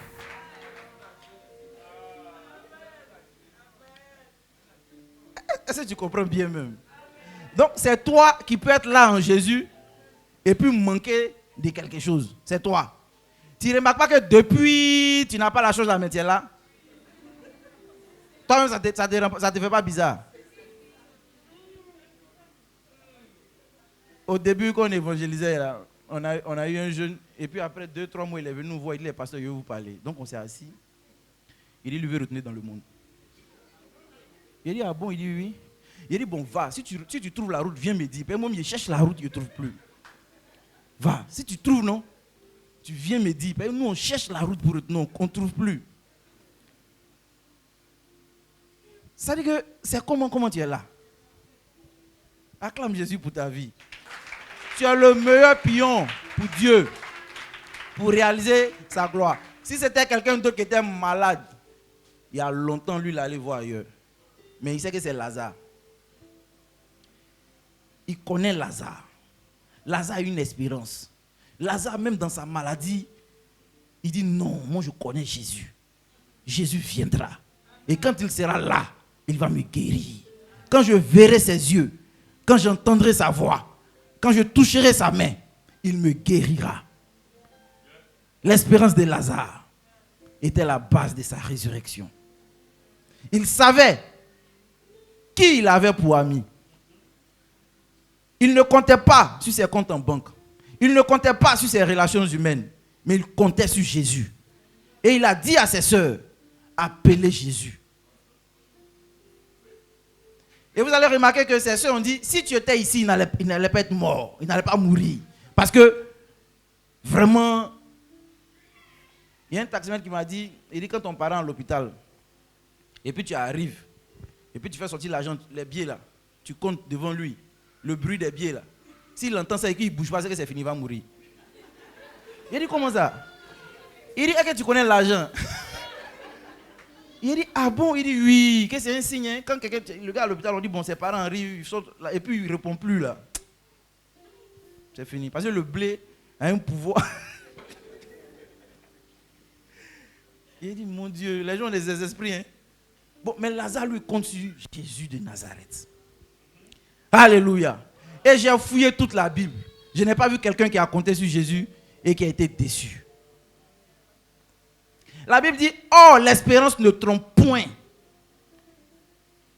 Speaker 1: Est-ce que tu comprends bien même? Donc c'est toi qui peux être là en Jésus et puis manquer de quelque chose. C'est toi. Tu ne remarques pas que depuis, tu n'as pas la chose à mettre là? Toi-même, ça te fait pas bizarre? Au début, quand on évangélisait, là, on a eu un jeune, et puis après 2-3 mois, il est venu nous voir, il dit, pasteur, je vais vous parler. Donc on s'est assis. Il dit, lui veut retourner dans le monde. Il dit, ah bon? Il dit, oui. Il dit, bon, va, si tu trouves la route, viens me dire. Moi, je cherche la route, je ne trouve plus. Va, si tu trouves, non, tu viens me dire. Nous, on cherche la route pour retourner, on ne trouve plus. Ça dit que c'est comment tu es là. Acclame Jésus pour ta vie. Tu es le meilleur pion pour Dieu, pour réaliser sa gloire. Si c'était quelqu'un d'autre qui était malade, il y a longtemps, lui, il allait voir ailleurs. Mais il sait que c'est Lazare. Il connaît Lazare. Lazare a une espérance. Lazare, même dans sa maladie, il dit non, moi je connais Jésus. Jésus viendra. Et quand il sera là, il va me guérir. Quand je verrai ses yeux, quand j'entendrai sa voix, quand je toucherai sa main, il me guérira. L'espérance de Lazare était la base de sa résurrection. Il savait qui il avait pour ami. Il ne comptait pas sur ses comptes en banque. Il ne comptait pas sur ses relations humaines. Mais il comptait sur Jésus. Et il a dit à ses sœurs, appelez Jésus. Et vous allez remarquer que ses sœurs ont dit, si tu étais ici, il n'allait pas être mort. Il n'allait pas mourir. Parce que, vraiment, il y a un taximan qui m'a dit, il dit, quand on part à l'hôpital, et puis tu arrives, et puis tu fais sortir l'argent, les billets là, tu comptes devant lui, le bruit des billets là. S'il entend ça et qu'il ne bouge pas, c'est que c'est fini, il va mourir. Il dit, comment ça? Il dit, est-ce que tu connais l'argent? Il dit, ah bon? Il dit, oui, que c'est un signe. Hein? Quand le gars à l'hôpital, on dit, bon, ses parents rient, ils sautent, là, et puis il ne répond plus là. C'est fini. Parce que le blé a un pouvoir. Il dit, mon Dieu, les gens ont des esprits. Hein? Bon, mais Lazare lui compte sur Jésus de Nazareth. Alléluia. Et j'ai fouillé toute la Bible. Je n'ai pas vu quelqu'un qui a compté sur Jésus et qui a été déçu. La Bible dit, oh, l'espérance ne trompe point.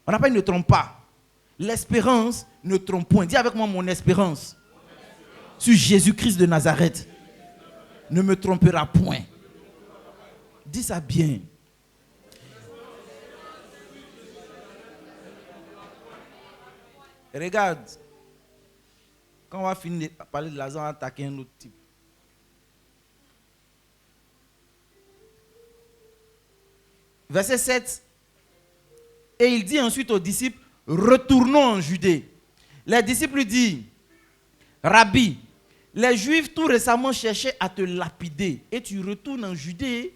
Speaker 1: On n'a pas dit ne trompe pas. L'espérance ne trompe point. Dis avec moi, mon espérance sur Jésus-Christ de Nazareth ne me trompera point. Dis ça bien. Regarde, quand on va finir de parler de Lazare, on va attaquer un autre type. Verset 7. Et il dit ensuite aux disciples, retournons en Judée. Les disciples lui disent, Rabbi, les Juifs tout récemment cherchaient à te lapider et tu retournes en Judée.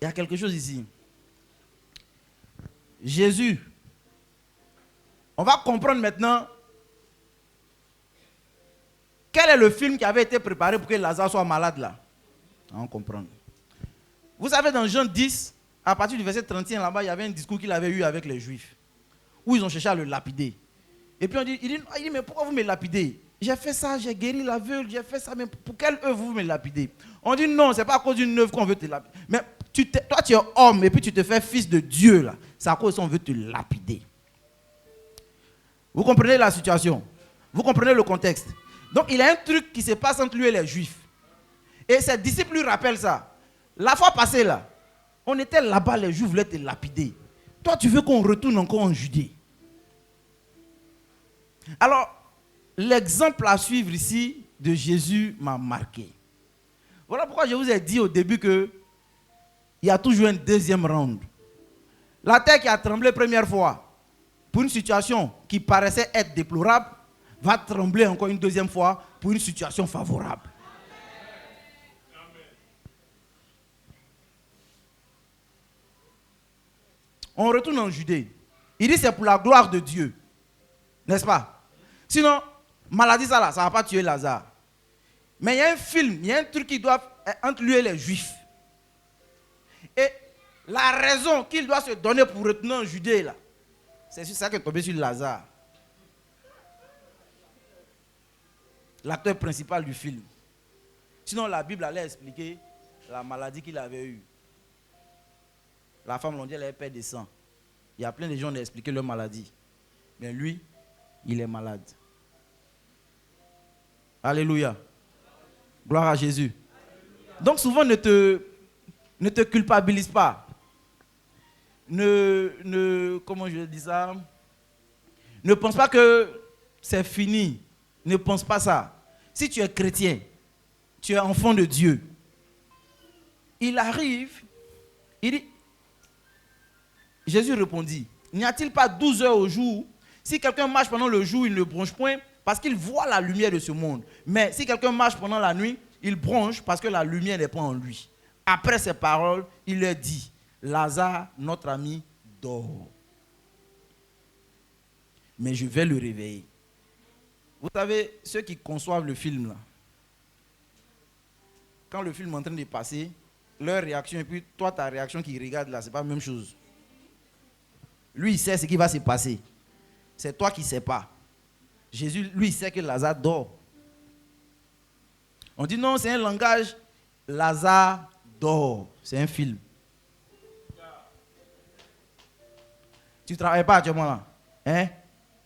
Speaker 1: Il y a quelque chose ici. Jésus, on va comprendre maintenant quel est le film qui avait été préparé pour que Lazare soit malade là. On comprend. Vous savez, dans Jean 10, à partir du verset 31, là-bas, il y avait un discours qu'il avait eu avec les Juifs, où ils ont cherché à le lapider. Et puis il dit, mais pourquoi vous me lapidez? J'ai fait ça, j'ai guéri l'aveugle, j'ai fait ça, mais pour quelle œuvre vous me lapidez? On dit non, c'est pas à cause d'une œuvre qu'on veut te lapider. Mais toi, tu es homme, et puis tu te fais fils de Dieu, là. C'est à cause qu'on veut te lapider. Vous comprenez la situation? Vous comprenez le contexte? Donc, il y a un truc qui se passe entre lui et les Juifs. Et ses disciples lui rappellent ça. La fois passée, là, on était là-bas, les Juifs voulaient te lapider. Toi, tu veux qu'on retourne encore en Judée. Alors, l'exemple à suivre ici de Jésus m'a marqué. Voilà pourquoi je vous ai dit au début qu'il y a toujours un deuxième round. La terre qui a tremblé première fois, pour une situation qui paraissait être déplorable, va trembler encore une deuxième fois pour une situation favorable. On retourne en Judée. Il dit c'est pour la gloire de Dieu. N'est-ce pas? Sinon, maladie ça là, ça ne va pas tuer Lazare. Mais il y a un film, il y a un truc qui doit entre lui et les Juifs. Et la raison qu'il doit se donner pour retourner en Judée là, c'est sur ça qu'il est tombé sur Lazare. L'acteur principal du film. Sinon, la Bible allait expliquer la maladie qu'il avait eue. La femme, on dit, elle avait perdu des sang. Il y a plein de gens qui ont expliqué leur maladie. Mais lui, il est malade. Alléluia. Gloire à Jésus. Donc souvent, ne te culpabilise pas. Comment je dis ça? Ne pense pas que c'est fini. Ne pense pas ça. Si tu es chrétien, tu es enfant de Dieu, il arrive, il dit, Jésus répondit, n'y a-t-il pas 12 heures au jour? Si quelqu'un marche pendant le jour, il ne bronche point parce qu'il voit la lumière de ce monde. Mais si quelqu'un marche pendant la nuit, il bronche parce que la lumière n'est pas en lui. Après ces paroles, il leur dit, Lazare, notre ami, dort. Mais je vais le réveiller. Vous savez, ceux qui conçoivent le film, là, quand le film est en train de passer, leur réaction et puis toi, ta réaction qui regarde là, ce n'est pas la même chose. Lui, il sait ce qui va se passer. C'est toi qui ne sais pas. Jésus, lui, sait que Lazare dort. On dit non, c'est un langage. Lazare dort. C'est un film. Tu ne travailles pas actuellement là?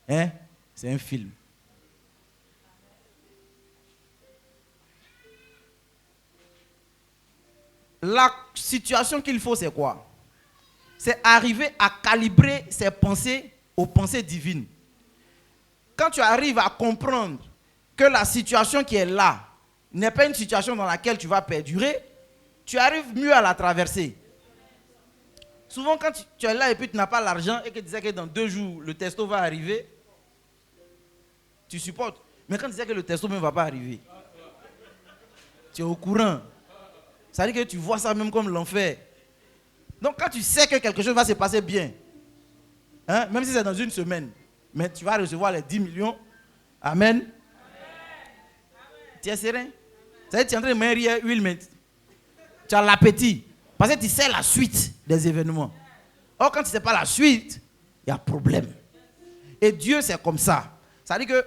Speaker 1: Hein? C'est un film. La situation qu'il faut, c'est quoi? C'est arriver à calibrer ses pensées aux pensées divines. Quand tu arrives à comprendre que la situation qui est là n'est pas une situation dans laquelle tu vas perdurer, tu arrives mieux à la traverser. Souvent, quand tu es là et puis tu n'as pas l'argent et que tu disais que dans 2 jours, le testo va arriver, tu supportes. Mais quand tu disais que le testo même ne va pas arriver, tu es au courant. Ça veut dire que tu vois ça même comme l'enfer. Donc, quand tu sais que quelque chose va se passer bien, hein, même si c'est dans 1 semaine, mais tu vas recevoir les 10 millions, amen. Tu es serein. Ça veut dire que tu es en train de mettre huile, mais tu as l'appétit. Parce que tu sais la suite des événements. Or, quand tu ne sais pas la suite, il y a problème. Et Dieu, c'est comme ça. Ça veut dire que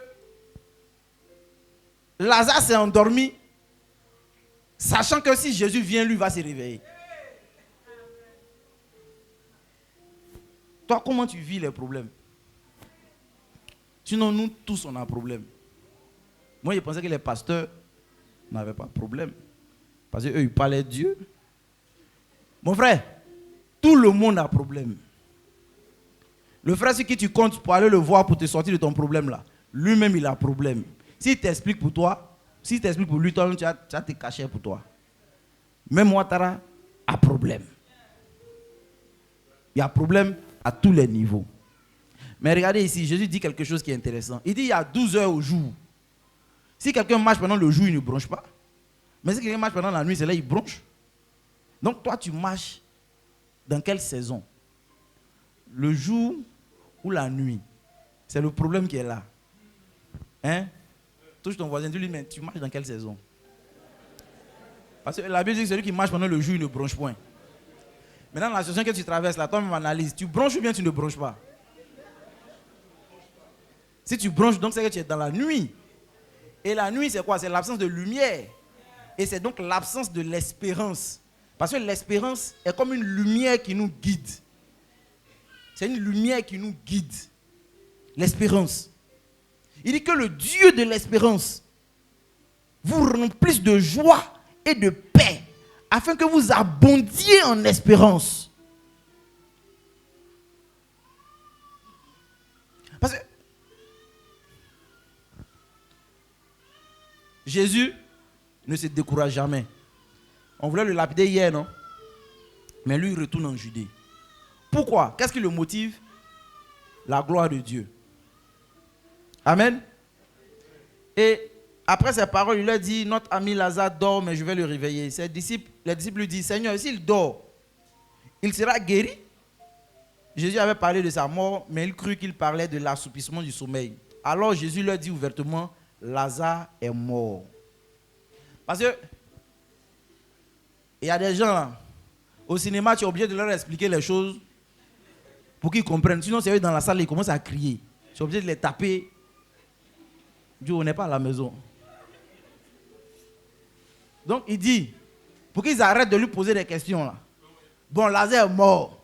Speaker 1: Lazare s'est endormi, sachant que si Jésus vient, lui va se réveiller. Toi, comment tu vis les problèmes? Sinon, nous tous, on a un problème. Moi, je pensais que les pasteurs n'avaient pas de problème. Parce qu'eux, ils parlaient de Dieu. Mon frère, tout le monde a un problème. Le frère sur qui tu comptes pour aller le voir pour te sortir de ton problème là, lui-même, il a un problème. S'il t'explique pour toi, s'il t'explique pour lui, toi, tu vas te cacher pour toi. Même moi, Tara, a problème. Il y a problème à tous les niveaux. Mais regardez ici, Jésus dit quelque chose qui est intéressant. Il dit il y a 12 heures au jour. Si quelqu'un marche pendant le jour, il ne bronche pas. Mais si quelqu'un marche pendant la nuit, c'est là il bronche. Donc toi, tu marches dans quelle saison? Le jour ou la nuit? C'est le problème qui est là. Hein? Touche ton voisin, dis-lui, mais tu marches dans quelle saison? Parce que la Bible dit que celui qui marche pendant le jour, il ne bronche point. Maintenant, la situation que tu traverses, là, toi-même analyse. Tu bronches ou bien tu ne bronches pas? Si tu bronches, donc c'est que tu es dans la nuit. Et la nuit, c'est quoi? C'est l'absence de lumière. Et c'est donc l'absence de l'espérance. Parce que l'espérance est comme une lumière qui nous guide. C'est une lumière qui nous guide. L'espérance. Il dit que le Dieu de l'espérance vous remplisse de joie et de paix afin que vous abondiez en espérance. Parce que Jésus ne se décourage jamais. On voulait le lapider hier, non? Mais lui, il retourne en Judée. Pourquoi? Qu'est-ce qui le motive? La gloire de Dieu. Amen. Et après ces paroles, il leur dit, notre ami Lazare dort, mais je vais le réveiller. Les disciples lui disent, Seigneur, s'il dort, il sera guéri. Jésus avait parlé de sa mort, mais il crut qu'il parlait de l'assoupissement du sommeil. Alors Jésus leur dit ouvertement, Lazare est mort. Parce que il y a des gens là, au cinéma, tu es obligé de leur expliquer les choses pour qu'ils comprennent. Sinon, c'est eux dans la salle, ils commencent à crier. Tu es obligé de les taper. Dieu, on n'est pas à la maison. Donc, il dit, pour qu'ils arrêtent de lui poser des questions là. Bon, Lazare est mort.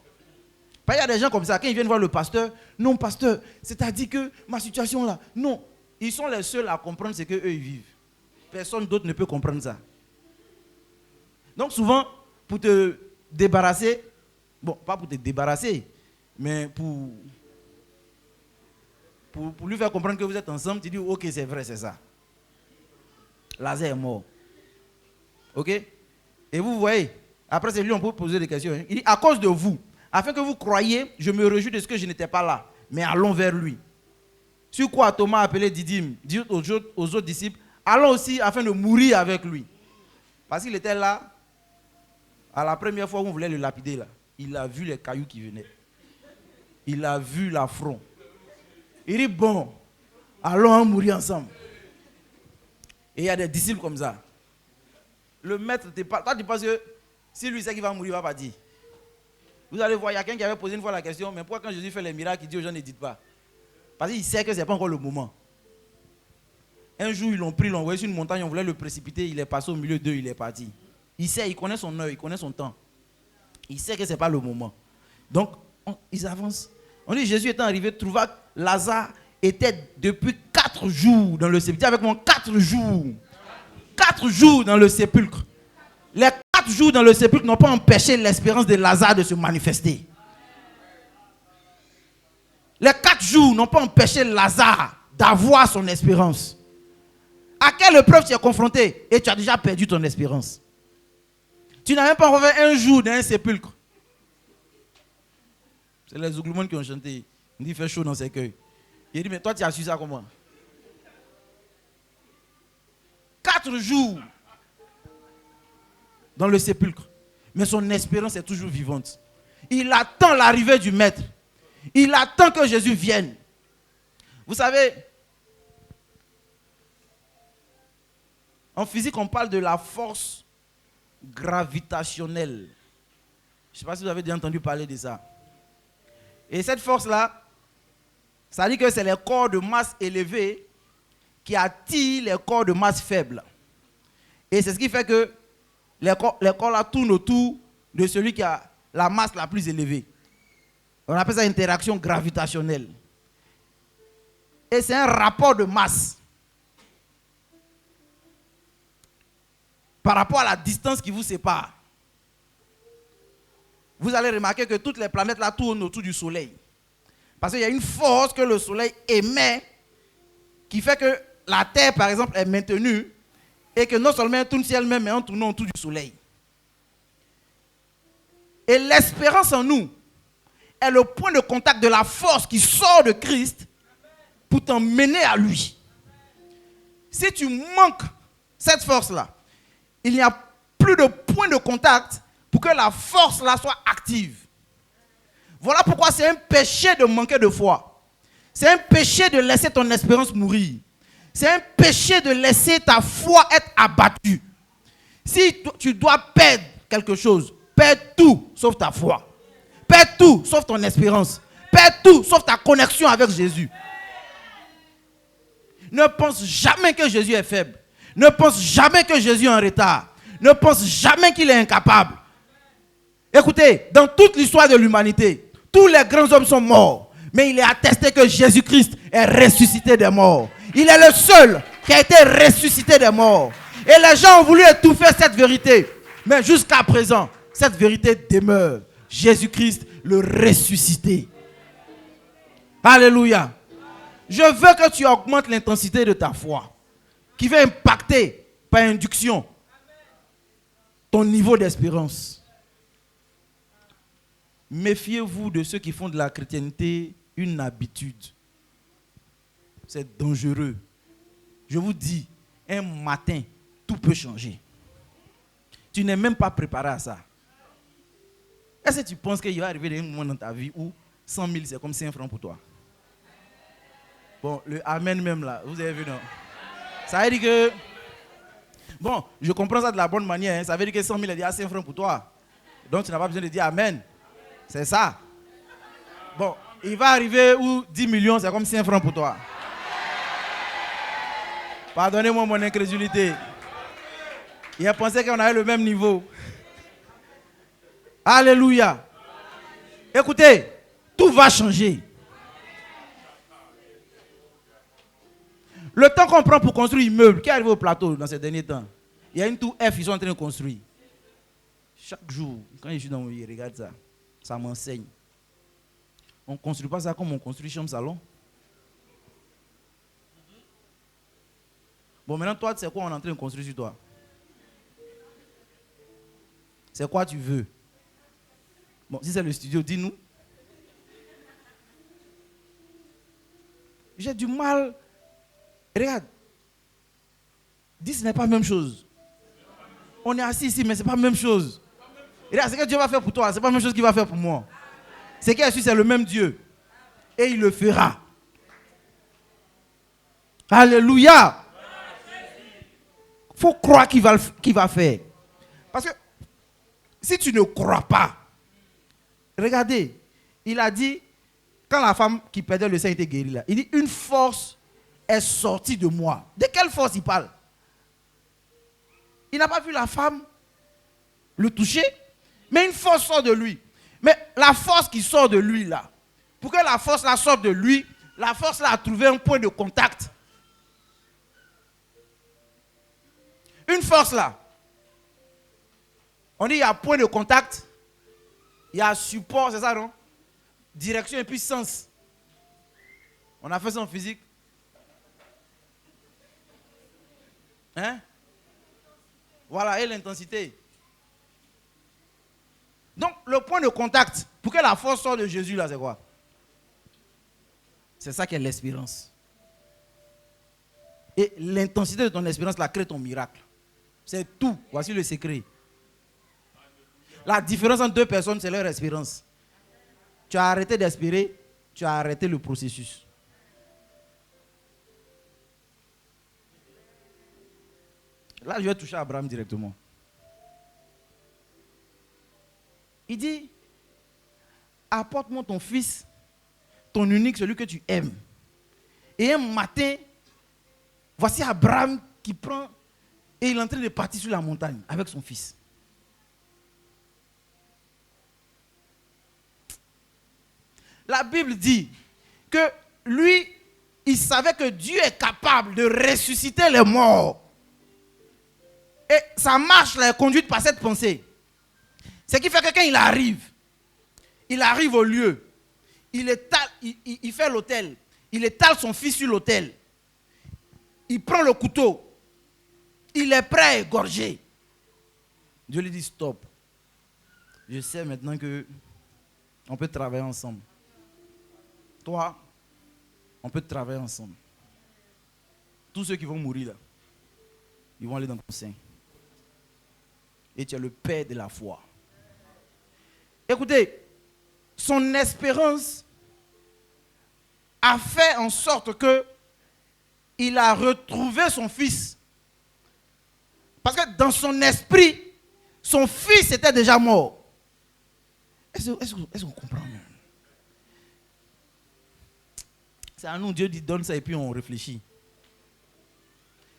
Speaker 1: Il y a des gens comme ça, quand ils viennent voir le pasteur, non, pasteur, c'est-à-dire que ma situation là, non. Ils sont les seuls à comprendre ce qu'eux ils vivent. Personne d'autre ne peut comprendre ça. Donc souvent, pour te débarrasser, bon, pas pour te débarrasser, mais pour lui faire comprendre que vous êtes ensemble, tu dis, ok, c'est vrai, c'est ça. Lazare est mort. Ok? Et vous voyez, après c'est lui, on peut poser des questions. Il dit, à cause de vous, afin que vous croyiez, je me réjouis de ce que je n'étais pas là, mais allons vers lui. Sur quoi Thomas appelé Didyme dit aux autres disciples, allons aussi afin de mourir avec lui. Parce qu'il était là, à la première fois où on voulait le lapider, là, il a vu les cailloux qui venaient. Il a vu l'affront. Il dit, bon, allons en mourir ensemble. Et il y a des disciples comme ça. Le maître, toi tu penses que si lui sait qu'il va mourir, il ne va pas dire. Vous allez voir, il y a quelqu'un qui avait posé une fois la question, mais pourquoi quand Jésus fait les miracles, il dit aux gens ne dites pas? Parce qu'il sait que ce n'est pas encore le moment. Un jour, ils l'ont pris, l'ont envoyé sur une montagne, on voulait le précipiter, il est passé au milieu d'eux, il est parti. Il sait, il connaît son heure, il connaît son temps. Il sait que ce n'est pas le moment. Donc, ils avancent. On dit, Jésus étant arrivé, trouva que Lazare était depuis 4 jours dans le sépulcre. Dis avec moi, 4 jours. 4 jours dans le sépulcre. Les 4 jours dans le sépulcre n'ont pas empêché l'espérance de Lazare de se manifester. Les 4 jours n'ont pas empêché Lazare d'avoir son espérance. À quelle épreuve tu es confronté et tu as déjà perdu ton espérance? Tu n'as même pas refait un jour dans un sépulcre. C'est les Zouglouman qui ont chanté. Il dit, il fait chaud dans ses cueils. Il dit, mais toi tu as su ça comment? 4 jours dans le sépulcre. Mais son espérance est toujours vivante. Il attend l'arrivée du Maître. Il attend que Jésus vienne. Vous savez, en physique, on parle de la force gravitationnelle. Je ne sais pas si vous avez déjà entendu parler de ça. Et cette force-là, ça dit que c'est les corps de masse élevés qui attirent les corps de masse faibles. Et c'est ce qui fait que les corps là tournent autour de celui qui a la masse la plus élevée. On appelle ça interaction gravitationnelle. Et c'est un rapport de masse par rapport à la distance qui vous sépare. Vous allez remarquer que toutes les planètes là tournent autour du Soleil. Parce qu'il y a une force que le Soleil émet qui fait que la Terre, par exemple, est maintenue et que non seulement elle tourne sur elle-même, mais en tournant autour du Soleil. Et l'espérance en nous est le point de contact de la force qui sort de Christ pour t'emmener à lui. Si tu manques cette force-là, il n'y a plus de point de contact pour que la force-là soit active. Voilà pourquoi c'est un péché de manquer de foi. C'est un péché de laisser ton espérance mourir. C'est un péché de laisser ta foi être abattue. Si tu dois perdre quelque chose, perds tout sauf ta foi. Perds tout sauf ton espérance. Perds tout sauf ta connexion avec Jésus. Ne pense jamais que Jésus est faible. Ne pense jamais que Jésus est en retard. Ne pense jamais qu'il est incapable. Écoutez, dans toute l'histoire de l'humanité, tous les grands hommes sont morts. Mais il est attesté que Jésus-Christ est ressuscité des morts. Il est le seul qui a été ressuscité des morts. Et les gens ont voulu étouffer cette vérité. Mais jusqu'à présent, cette vérité demeure. Jésus-Christ, le ressuscité. Alléluia. Je veux que tu augmentes l'intensité de ta foi, qui va impacter par induction ton niveau d'espérance. Méfiez-vous de ceux qui font de la chrétienté une habitude. C'est dangereux. Je vous dis, un matin, tout peut changer. Tu n'es même pas préparé à ça. Est-ce que tu penses qu'il va arriver un moment dans ta vie où 100 000 c'est comme 5 francs pour toi? Bon, le amen même là, vous avez vu non? Ça veut dire que, bon, je comprends ça de la bonne manière, hein. Ça veut dire que 100 000 est déjà 5 francs pour toi. Donc tu n'as pas besoin de dire amen. C'est ça. Bon, il va arriver où 10 millions c'est comme 5 francs pour toi. Pardonnez-moi mon incrédulité. Il a pensé qu'on avait le même niveau. Alléluia. Écoutez, tout va changer. Le temps qu'on prend pour construire un immeuble, qui est arrivé au plateau dans ces derniers temps? Il y a une tour F, ils sont en train de construire. Chaque jour, quand je suis dans mon lit, regarde ça. Ça m'enseigne. On ne construit pas ça comme on construit chambre salon. Bon, maintenant, toi, c'est quoi on est en train de construire sur toi? C'est quoi tu veux? Bon, si c'est le studio, dis-nous. J'ai du mal. Regarde. Dis, ce n'est pas la même chose. On est assis ici, mais ce n'est pas la même chose. Regarde, ce que Dieu va faire pour toi, ce n'est pas la même chose qu'il va faire pour moi. Ce qui est sûr, c'est le même Dieu. Et il le fera. Alléluia. Il faut croire qu'il va faire. Parce que si tu ne crois pas, regardez, il a dit, quand la femme qui perdait le sein était guérie là, il dit une force est sortie de moi. De quelle force il parle? Il n'a pas vu la femme le toucher, mais une force sort de lui. Mais la force qui sort de lui là, pour que la force là sorte de lui, la force là a trouvé un point de contact. Une force là, on dit il y a point de contact, il y a support, c'est ça non? Direction et puis sens. On a fait ça en physique. Hein? Voilà, et l'intensité. Donc, le point de contact, pour que la force sorte de Jésus, là, c'est quoi? C'est ça qui est l'espérance. Et l'intensité de ton espérance, là, crée ton miracle. C'est tout. Voici le secret. La différence entre deux personnes, c'est leur espérance. Tu as arrêté d'espérer, tu as arrêté le processus. Là, je vais toucher Abraham directement. Il dit, apporte-moi ton fils, ton unique, celui que tu aimes. Et un matin, voici Abraham qui prend et il est en train de partir sur la montagne avec son fils. La Bible dit que lui, il savait que Dieu est capable de ressusciter les morts. Et sa marche là, est conduite par cette pensée. Ce qui fait que quand il arrive au lieu, il fait l'autel, il étale son fils sur l'autel, il prend le couteau, il est prêt à égorger. Dieu lui dit stop. Je sais maintenant que on peut travailler ensemble. Toi, on peut travailler ensemble. Tous ceux qui vont mourir là, ils vont aller dans ton sein. Et tu es le père de la foi. Écoutez, son espérance a fait en sorte que il a retrouvé son fils. Parce que dans son esprit, son fils était déjà mort. Est-ce qu'on comprend? C'est à nous, Dieu dit donne ça et puis on réfléchit.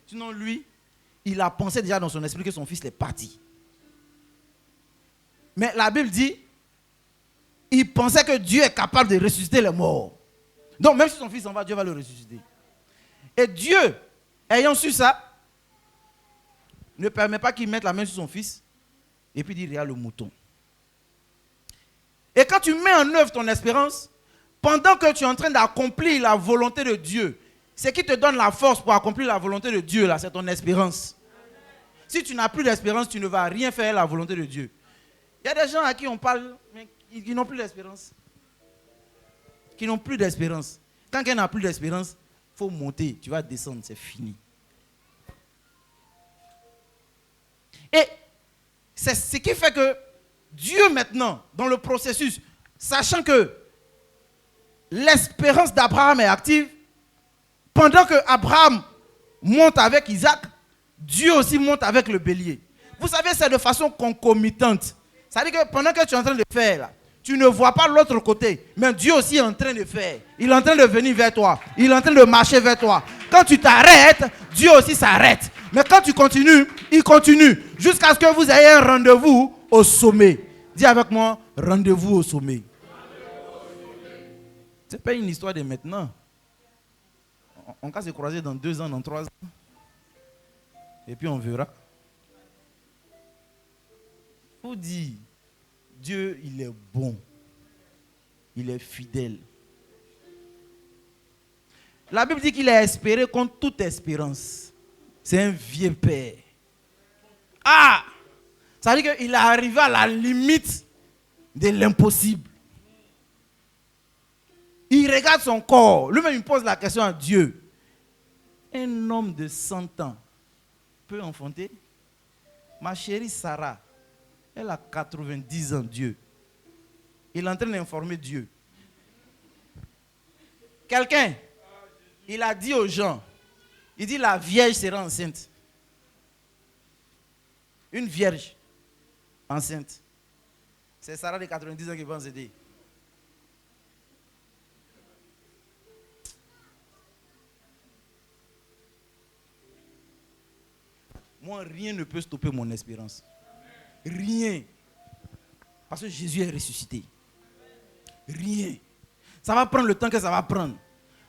Speaker 1: Sinon lui, il a pensé déjà dans son esprit que son fils est parti. Mais la Bible dit, il pensait que Dieu est capable de ressusciter les morts. Donc même si son fils s'en va, Dieu va le ressusciter. Et Dieu, ayant su ça, ne permet pas qu'il mette la main sur son fils et puis dire, regarde le mouton. Et quand tu mets en œuvre ton espérance, pendant que tu es en train d'accomplir la volonté de Dieu, ce qui te donne la force pour accomplir la volonté de Dieu, là, c'est ton espérance. Si tu n'as plus d'espérance, tu ne vas rien faire la volonté de Dieu. Il y a des gens à qui on parle, mais qui n'ont plus d'espérance. Qui n'ont plus d'espérance. Quand quelqu'un n'a plus d'espérance, il faut monter, tu vas descendre, c'est fini. Et c'est ce qui fait que Dieu maintenant, dans le processus, sachant que l'espérance d'Abraham est active, pendant que Abraham monte avec Isaac, Dieu aussi monte avec le bélier. Vous savez, c'est de façon concomitante. C'est-à-dire que pendant que tu es en train de faire, là, tu ne vois pas l'autre côté, mais Dieu aussi est en train de faire. Il est en train de venir vers toi. Il est en train de marcher vers toi. Quand tu t'arrêtes, Dieu aussi s'arrête. Mais quand tu continues, il continue. Jusqu'à ce que vous ayez un rendez-vous au sommet. Dis avec moi, rendez-vous au sommet. Ce n'est pas une histoire de maintenant. On va se croiser dans 2 ans, dans 3 ans. Et puis on verra. Il faut dire, Dieu, il est bon. Il est fidèle. La Bible dit qu'il a espéré contre toute espérance. C'est un vieux père. Ah! Ça veut dire qu'il est arrivé à la limite de l'impossible. Il regarde son corps. Lui-même, il pose la question à Dieu. Un homme de 100 ans peut enfanter? Ma chérie Sarah, elle a 90 ans, Dieu. Il est en train d'informer Dieu. Quelqu'un, il a dit aux gens, il dit la vierge sera enceinte. Une vierge enceinte. C'est Sarah de 90 ans qui va en aider. moi, rien ne peut stopper mon espérance. Rien. Parce que Jésus est ressuscité. Rien. Ça va prendre le temps que ça va prendre.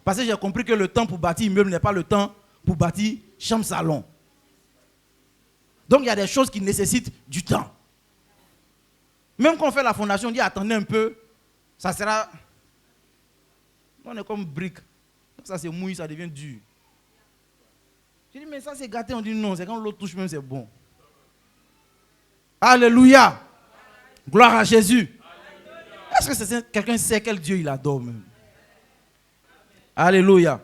Speaker 1: Parce que j'ai compris que le temps pour bâtir immeuble n'est pas le temps pour bâtir chambre-salon. Donc il y a des choses qui nécessitent du temps. Même quand on fait la fondation, on dit attendez un peu, ça sera... On est comme brique. Ça c'est mouillé, ça devient dur. Je dis mais ça c'est gâté, on dit non, c'est quand l'autre touche même c'est bon. Alléluia. Gloire à Jésus. Est-ce que quelqu'un sait quel Dieu il adore même? Alléluia.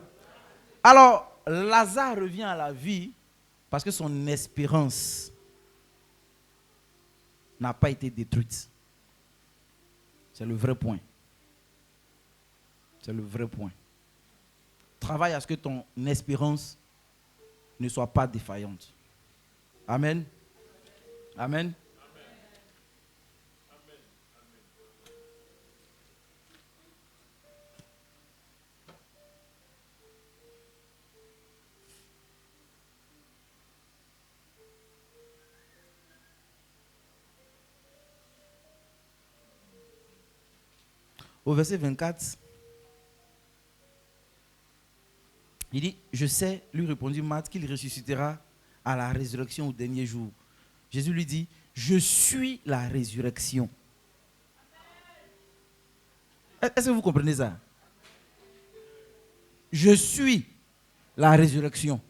Speaker 1: Alors, Lazare revient à la vie parce que son espérance n'a pas été détruite. C'est le vrai point. C'est le vrai point. Travaille à ce que ton espérance ne soit pas défaillante. Amen. Amen. Au verset 24, il dit, je sais, lui répondit Marthe, qu'il ressuscitera à la résurrection au dernier jour. Jésus lui dit, je suis la résurrection. Est-ce que vous comprenez ça? Je suis la résurrection.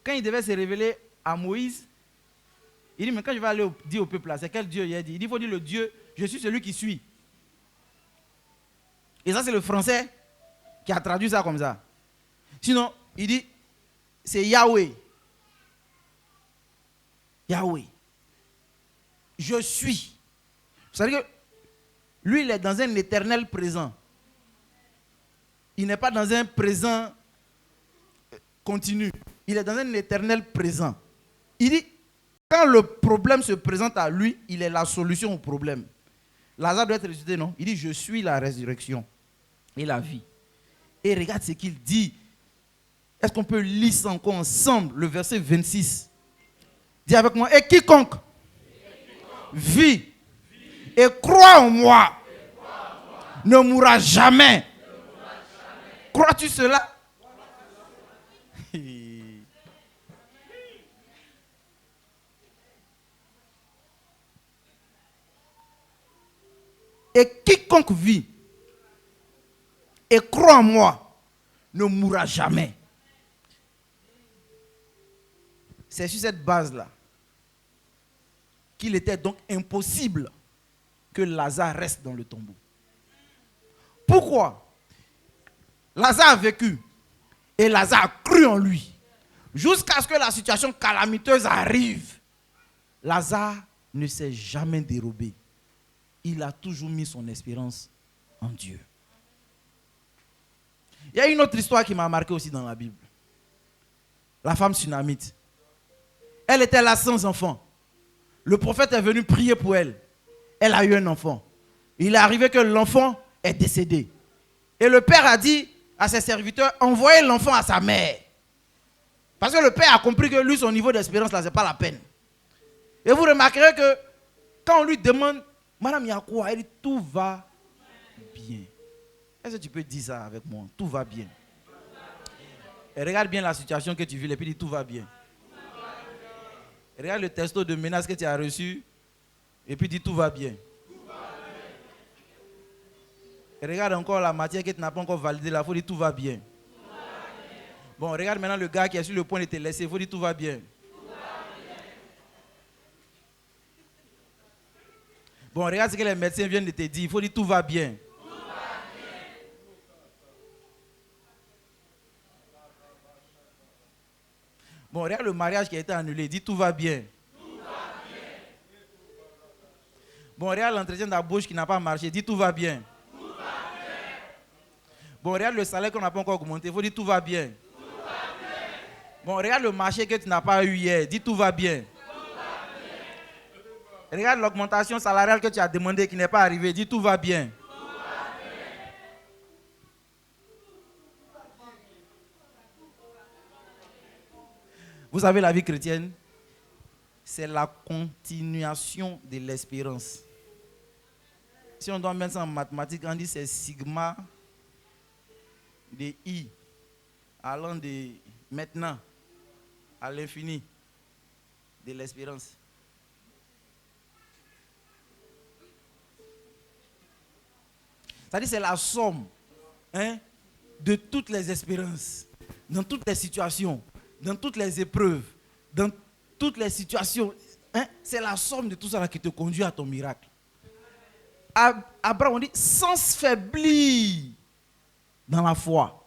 Speaker 1: Quand il devait se révéler à Moïse, il dit, mais quand je vais aller dire au peuple là, c'est quel Dieu il a dit? Il dit, il faut dire le Dieu, je suis celui qui suis. Et ça, c'est le français qui a traduit ça comme ça. Sinon, il dit, c'est Yahweh. Yahweh. Je suis. C'est-à-dire que lui, il est dans un éternel présent. Il n'est pas dans un présent continu. Il est dans un éternel présent. Il dit, quand le problème se présente à lui, il est la solution au problème. Lazare doit être ressuscité, non? Il dit, je suis la résurrection et la vie. Et regarde ce qu'il dit. Est-ce qu'on peut lire ça encore ensemble, le verset 26? Dis avec moi, et quiconque vit et croit en moi ne mourra jamais. Crois-tu cela? Et quiconque vit et croit en moi ne mourra jamais. C'est sur cette base-là qu'il était donc impossible que Lazare reste dans le tombeau. Pourquoi? Lazare a vécu et Lazare a cru en lui. Jusqu'à ce que la situation calamiteuse arrive, Lazare ne s'est jamais dérobé. Il a toujours mis son espérance en Dieu. Il y a une autre histoire qui m'a marqué aussi dans la Bible. La femme sunamite. Elle était là sans enfant. Le prophète est venu prier pour elle. Elle a eu un enfant. Il est arrivé que l'enfant est décédé. Et le père a dit à ses serviteurs, envoyez l'enfant à sa mère. Parce que le père a compris que lui, son niveau d'espérance, là, ce n'est pas la peine. Et vous remarquerez que quand on lui demande, Madame, il y a quoi? Elle dit, tout va bien. Est-ce que tu peux dire ça avec moi? Tout va bien. Et regarde bien la situation que tu vis et puis dis, tout va bien. Et regarde le texto de menace que tu as reçu et puis dis, tout va bien. Et regarde encore la matière que tu n'as pas encore validée là, il faut dire, tout va bien. Bon, regarde maintenant le gars qui est sur le point de te laisser, il faut dire, tout va bien. Bon, regarde ce que les médecins viennent de te dire. Il faut dire tout va bien. Tout va bien. Bon, regarde le mariage qui a été annulé. Dis tout va bien. Tout va bien. Bon, regarde l'entretien d'embauche qui n'a pas marché. Dis tout va bien. Tout va bien. Bon, regarde le salaire qu'on n'a pas encore augmenté. Il faut dire tout va bien. Tout va bien. Bon, regarde le marché que tu n'as pas eu hier. Dis tout va bien. Regarde l'augmentation salariale que tu as demandé qui n'est pas arrivée. Dis tout va bien. Tout va bien. Vous savez, la vie chrétienne, c'est la continuation de l'espérance. Si on doit mettre ça en mathématiques, on dit c'est sigma de i allant de maintenant à l'infini de l'espérance. C'est-à-dire c'est la somme de toutes les espérances, dans toutes les situations, dans toutes les épreuves, dans toutes les situations. C'est la somme de tout ça qui te conduit à ton miracle. Abraham, on dit, sans faiblir dans la foi,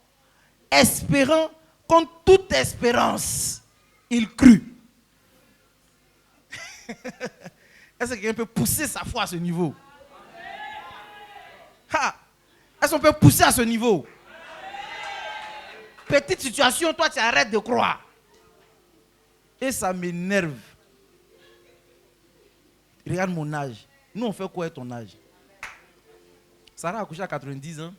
Speaker 1: espérant contre toute espérance, il crut. Est-ce que quelqu'un peut pousser sa foi à ce niveau? Est-ce qu'on peut pousser à ce niveau? Petite situation, toi tu arrêtes de croire. Et ça m'énerve. Regarde mon âge. Nous on fait quoi à ton âge? Sarah a accouché à 90 ans.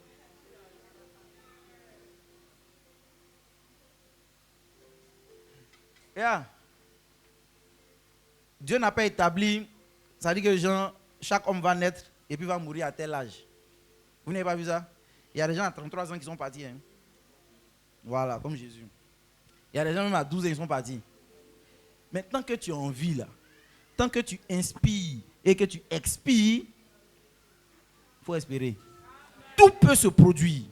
Speaker 1: Dieu n'a pas établi, ça dit que chaque homme va naître et puis va mourir à tel âge. Vous n'avez pas vu ça? Il y a des gens à 33 ans qui sont partis. Voilà, comme Jésus. Il y a des gens même à 12 ans qui sont partis. Mais tant que tu es en vie là, tant que tu inspires et que tu expires, il faut espérer. Tout peut se produire.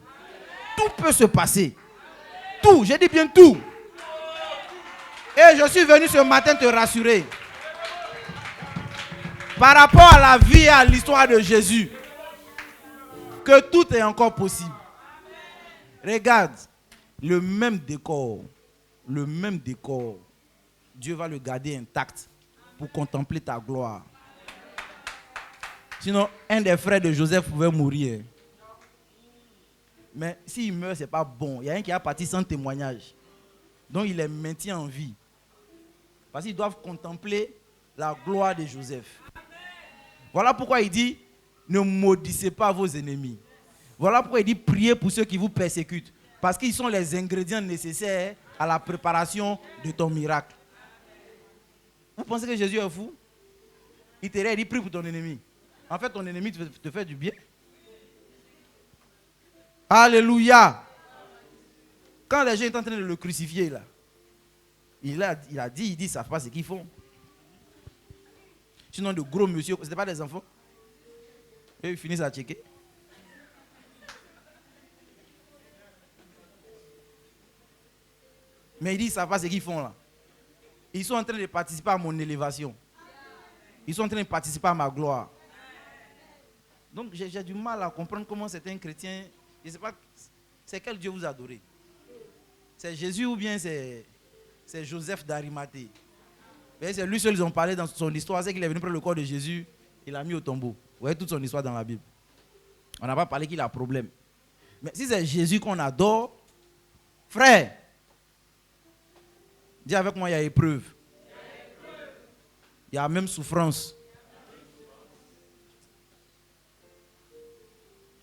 Speaker 1: Tout peut se passer. Tout, j'ai dit bien tout. Et je suis venu ce matin te rassurer. Par rapport à la vie et à l'histoire de Jésus, que tout est encore possible. Regarde, le même décor, Dieu va le garder intact pour contempler ta gloire. Sinon, un des frères de Joseph pouvait mourir. Mais s'il meurt, ce n'est pas bon. Il y a un qui a parti sans témoignage. Donc il les maintient en vie. Parce qu'ils doivent contempler la gloire de Joseph. Voilà pourquoi il dit, ne maudissez pas vos ennemis. Voilà pourquoi il dit, priez pour ceux qui vous persécutent. Parce qu'ils sont les ingrédients nécessaires à la préparation de ton miracle. Vous pensez que Jésus est fou? Il te dit, prie pour ton ennemi. En fait, ton ennemi te fait du bien. Alléluia. Quand les gens sont en train de le crucifier, là, il a dit, ils ne savent pas ce qu'ils font. Sinon, de gros monsieur, ce n'était pas des enfants. Et ils finissent à checker. Mais ils disent, ils ne savent pas ce qu'ils font là. Ils sont en train de participer à mon élévation. Ils sont en train de participer à ma gloire. Donc j'ai du mal à comprendre comment certains chrétiens, je ne sais pas, c'est quel Dieu vous adorez. C'est Jésus ou bien c'est Joseph d'Arimathée. C'est lui seul, ils ont parlé dans son histoire, c'est qu'il est venu prendre le corps de Jésus, il l'a mis au tombeau. Vous voyez toute son histoire dans la Bible. On n'a pas parlé qu'il a un problème. Mais si c'est Jésus qu'on adore, frère, dis avec moi, il y a épreuve. Il y a même souffrance.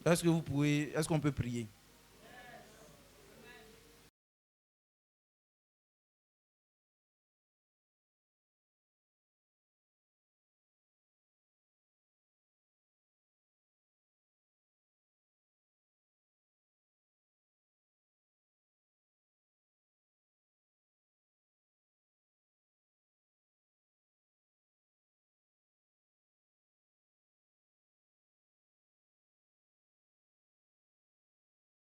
Speaker 1: Est-ce qu'on peut prier?